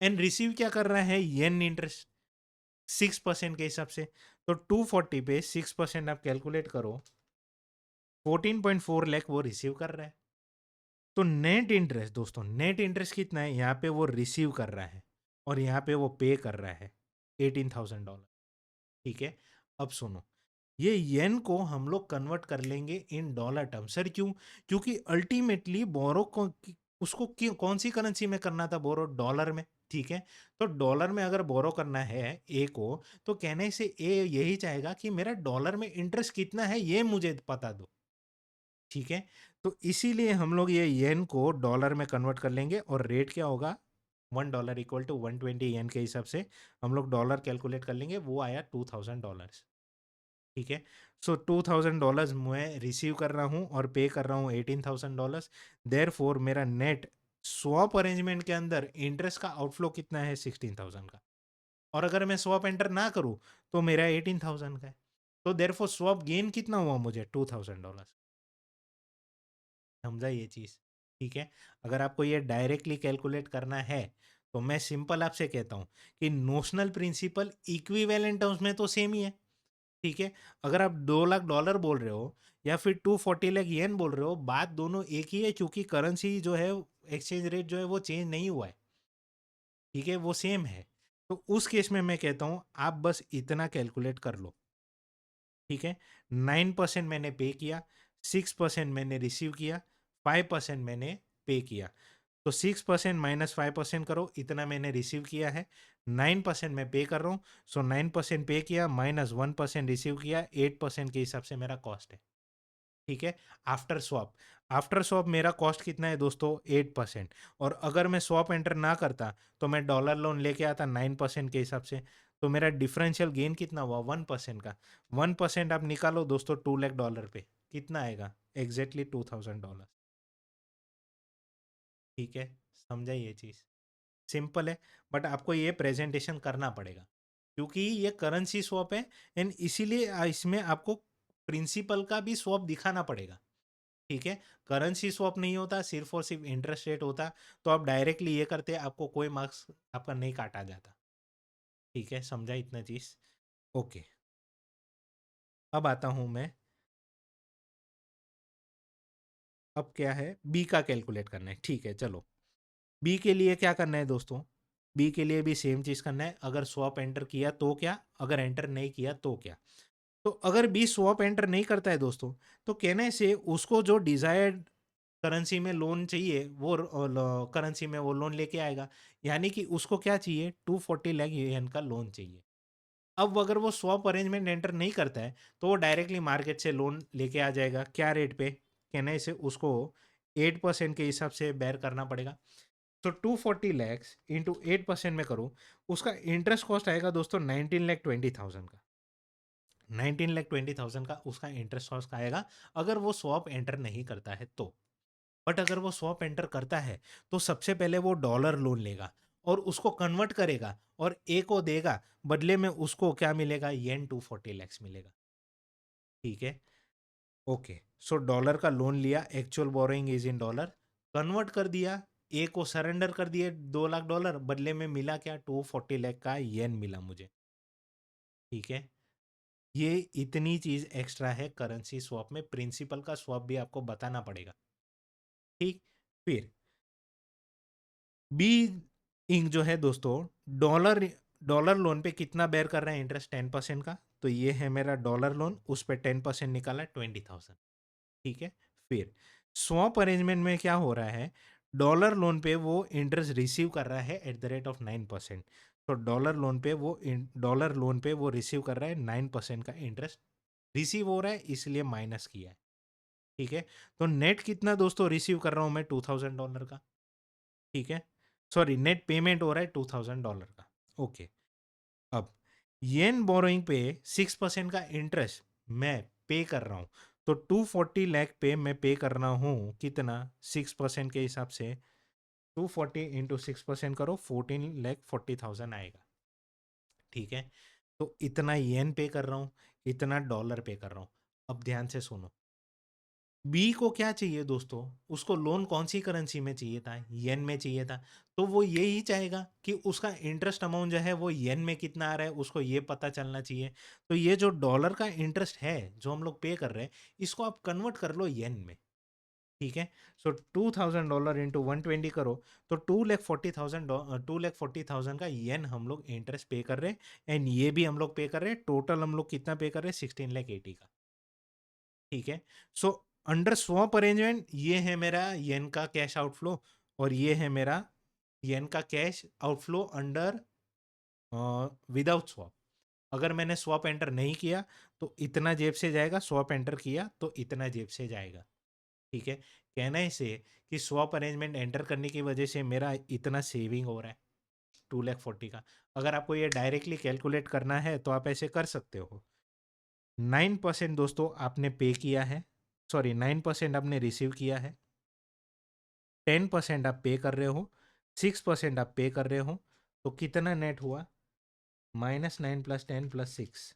एंड रिसीव क्या कर रहा है, येन इंटरेस्ट 6% के हिसाब से। तो 240 पे 6% आप कैलकुलेट करो, 14.4 लाख वो रिसीव कर रहा है। तो नेट इंटरेस्ट दोस्तों, नेट इंटरेस्ट कितना है, यहाँ पे वो रिसीव कर रहा है और यहाँ पे वो पे कर रहा है $18,000। ठीक है, अब सुनो, ये येन को हम लोग कन्वर्ट कर लेंगे इन डॉलर टर्म। सर क्यों? क्योंकि अल्टीमेटली बोरो को उसको कौन सी करेंसी में करना था, बोरो डॉलर में। ठीक है, तो डॉलर में अगर बोरो करना है ए को, तो कहने से ए यही चाहेगा कि मेरा डॉलर में इंटरेस्ट कितना है ये मुझे पता दो। ठीक है, तो इसीलिए हम लोग ये येन को डॉलर में कन्वर्ट कर लेंगे और रेट क्या होगा, $1 इक्वल टू 120 येन के हिसाब से हम लोग डॉलर कैलकुलेट कर लेंगे, वो आया $2,000। ठीक है, सो $2,000 मैं रिसीव कर रहा हूँ और पे कर रहा हूँ $18,000। देयर फोर मेरा नेट स्वॉप अरेंजमेंट के अंदर इंटरेस्ट का आउटफ्लो कितना है, 16,000 का। और अगर मैं स्वॉप एंटर ना करूँ तो मेरा 18,000 का है। तो देयर फोर स्वॉप गेन कितना हुआ मुझे, $2,000। समझा ये चीज़? ठीक है, अगर आपको ये डायरेक्टली कैलकुलेट करना है तो मैं सिंपल आपसे कहता हूँ कि नोशनल प्रिंसिपल इक्विवेलेंट टर्म्स में तो सेम ही है। ठीक है, अगर आप $2 लाख बोल रहे हो या फिर 240 लाख येन बोल रहे हो, बात दोनों एक ही है, क्योंकि करेंसी जो है, एक्सचेंज रेट जो है वो चेंज नहीं हुआ है। ठीक है, वो सेम है। तो उस केस में मैं कहता हूं आप बस इतना कैलकुलेट कर लो। ठीक है, 9% मैंने पे किया, 6% मैंने रिसीव किया, 5% मैंने पे किया। तो 6% माइनस 5% करो, इतना मैंने रिसीव किया है। 9% मैं पे कर रहा हूँ, सो 9% पे किया माइनस 1% रिसीव किया, 8% के हिसाब से मेरा कॉस्ट है। ठीक है, आफ्टर स्वॉप, आफ्टर स्वॉप मेरा कॉस्ट कितना है दोस्तों, 8%। और अगर मैं स्वॉप एंटर ना करता तो मैं डॉलर लोन लेके आता 9% के हिसाब से, तो मेरा डिफरेंशियल गेन कितना हुआ, 1% का। 1% आप निकालो दोस्तों $2 लाख पे, कितना आएगा, एग्जैक्टली $2,000। ठीक है, समझा ये चीज़? सिंपल है, बट आपको ये प्रेजेंटेशन करना पड़ेगा क्योंकि ये करेंसी स्वैप है, एंड इसीलिए इसमें आपको प्रिंसिपल का भी स्वैप दिखाना पड़ेगा। ठीक है, करेंसी स्वैप नहीं होता, सिर्फ और सिर्फ इंटरेस्ट रेट होता, तो आप डायरेक्टली ये करते, आपको कोई मार्क्स आपका नहीं काटा जाता। ठीक है, समझा इतना चीज? ओके, अब आता हूं मैं, अब क्या है, बी का कैलकुलेट करना है। ठीक है, चलो, बी के लिए क्या करना है दोस्तों, बी के लिए भी सेम चीज करना है। अगर स्वैप एंटर किया तो क्या, अगर एंटर नहीं किया तो क्या। तो अगर बी स्वैप एंटर नहीं करता है दोस्तों, तो कहने से उसको जो डिजायर्ड करेंसी में लोन चाहिए वो करेंसी में वो लोन लेके आएगा। यानी कि उसको क्या चाहिए, 240 लाख यूएन का लोन चाहिए। अब अगर वो स्वैप अरेंजमेंट एंटर नहीं करता है तो वो डायरेक्टली मार्केट से लोन लेके आ जाएगा, क्या रेट पे, कहने से उसको 8% के हिसाब से बेयर करना पड़ेगा। तो 240 लैक्स इंटू 8% में करूँ, उसका इंटरेस्ट कॉस्ट आएगा दोस्तों 19,20,000 का। 19,20,000 का उसका इंटरेस्ट कॉस्ट आएगा अगर वो स्वैप एंटर नहीं करता है तो। बट अगर वो स्वैप एंटर करता है तो सबसे पहले वो डॉलर लोन लेगा और उसको कन्वर्ट करेगा और ए को देगा, बदले में उसको क्या मिलेगा, येन 240 लैक्स मिलेगा। ठीक है, ओके, सो डॉलर का लोन लिया, actual borrowing is in dollar, convert कर दिया, ए को सरेंडर कर दिए $2 लाख, बदले में मिला क्या, 240 लाख का येन मिला मुझे। ठीक है, ये इतनी चीज एक्स्ट्रा है करेंसी स्वैप में, प्रिंसिपल का स्वैप भी आपको बताना पड़ेगा। ठीक, फिर बी इंक जो है दोस्तों, डॉलर डॉलर लोन पे कितना बेयर कर रहा है इंटरेस्ट, 10% का। तो ये है मेरा डॉलर लोन, उस पर 10% निकाला, 20,000। ठीक है, फिर स्वैप अरेंजमेंट में क्या हो रहा है, डॉलर लोन पे वो इंटरेस्ट रिसीव कर रहा है एट द रेट ऑफ 9%। तो डॉलर लोन पे वो रिसीव कर रहा है 9% का इंटरेस्ट रिसीव हो रहा है, इसलिए माइनस किया है। ठीक है, तो नेट कितना दोस्तों रिसीव कर रहा हूं मैं, $2,000 का। ठीक है, सॉरी, नेट पेमेंट हो रहा है $2,000 का। ओके, अब येन बोरोइंग पे 6% का इंटरेस्ट मैं पे कर रहा हूं, तो 240 लाख पे मैं पे कर रहा हूं कितना, 6% के हिसाब से 240 इंटू 6% करो, 14,40,000 आएगा। ठीक है, तो इतना येन पे कर रहा हूं, इतना डॉलर पे कर रहा हूं। अब ध्यान से सुनो, बी को क्या चाहिए दोस्तों, उसको लोन कौन सी करेंसी में चाहिए था, येन में चाहिए था। तो वो यही चाहेगा कि उसका इंटरेस्ट अमाउंट जो है वो येन में कितना आ रहा है, उसको ये पता चलना चाहिए। तो ये जो डॉलर का इंटरेस्ट है जो हम लोग पे कर रहे हैं, इसको आप कन्वर्ट कर लो येन में। ठीक है। सो $2000 इंटू 120 करो तो 2,40,000, 2,40,000 का येन हम लोग इंटरेस्ट पे कर रहे हैं। एंड ये भी हम लोग पे कर रहे हैं। टोटल हम लोग कितना पे कर रहे हैं, 16,80 का। ठीक है। सो अंडर स्वैप अरेंजमेंट ये है मेरा येन का कैश आउटफ्लो, और ये है मेरा येन का cash outflow under without swap. अगर मैंने स्वैप एंटर नहीं किया तो इतना जेब से जाएगा, स्वैप एंटर किया तो इतना जेब से जाएगा। ठीक है। कहना इसे कि स्वैप अरेंजमेंट एंटर करने की वजह से मेरा इतना सेविंग हो रहा है 2,40,000 का। अगर आपको ये डायरेक्टली कैलकुलेट करना है तो आप ऐसे कर सकते हो। 9% दोस्तों आपने पे किया है, सॉरी 9% आपने रिसीव किया है, 10% आप पे कर रहे हो, 6% आप पे कर रहे हो, तो कितना नेट हुआ, -9 + 10 + 6,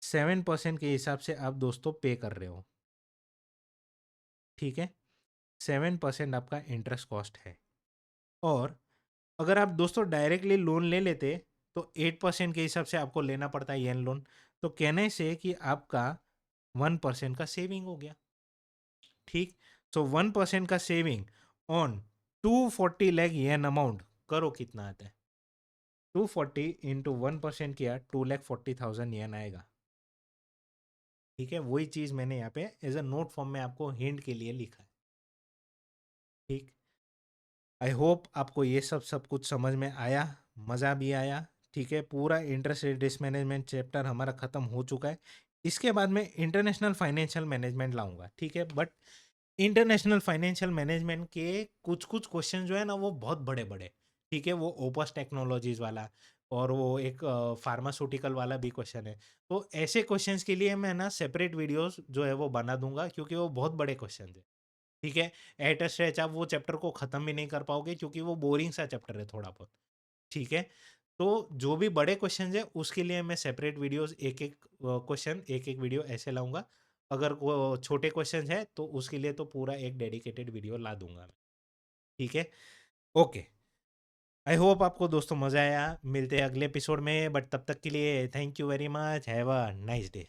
7% के हिसाब से आप दोस्तों पे कर रहे हो। ठीक है। 7% आपका इंटरेस्ट कॉस्ट है। और अगर आप दोस्तों डायरेक्टली लोन ले लेते तो 8% के हिसाब से आपको लेना पड़ता है येन लोन। तो कहने से कि आपका 1% का सेविंग हो गया। ठीक। सो 1% का saving on 240 lakh yen amount, करो कितना आता है, 240 इंटू 1% किया 2,40,000 येन आएगा। ठीक है। वही चीज मैंने यहाँ पे एज अ नोट फॉर्म में आपको हिंट के लिए लिखा है। ठीक। आई होप आपको ये सब कुछ समझ में आया, मज़ा भी आया। ठीक है। पूरा interest rate risk management chapter हमारा ख़त्म हो चुका है। इसके बाद मैं इंटरनेशनल फाइनेंशियल मैनेजमेंट लाऊंगा। ठीक है। बट इंटरनेशनल फाइनेंशियल मैनेजमेंट के कुछ कुछ क्वेश्चन जो है ना वो बहुत बड़े बड़े। ठीक है। वो ओपस टेक्नोलॉजीज वाला और वो एक फार्मास्यूटिकल वाला भी क्वेश्चन है। तो ऐसे क्वेश्चंस के लिए मैं ना सेपरेट वीडियोस जो है वो बना दूंगा, क्योंकि वो बहुत बड़े क्वेश्चन है। ठीक है। एट अ स्ट्रेच आप वो चैप्टर को ख़त्म भी नहीं कर पाओगे, क्योंकि वो बोरिंग सा चैप्टर है थोड़ा बहुत। ठीक है। तो जो भी बड़े क्वेश्चन है उसके लिए मैं सेपरेट वीडियोस, एक एक क्वेश्चन एक एक वीडियो ऐसे लाऊंगा। अगर वो छोटे क्वेश्चन है तो उसके लिए तो पूरा एक डेडिकेटेड वीडियो ला दूंगा मैं। ठीक है। ओके। आई होप आपको दोस्तों मज़ा आया। मिलते हैं अगले एपिसोड में, बट तब तक के लिए thank you very much, have a nice day.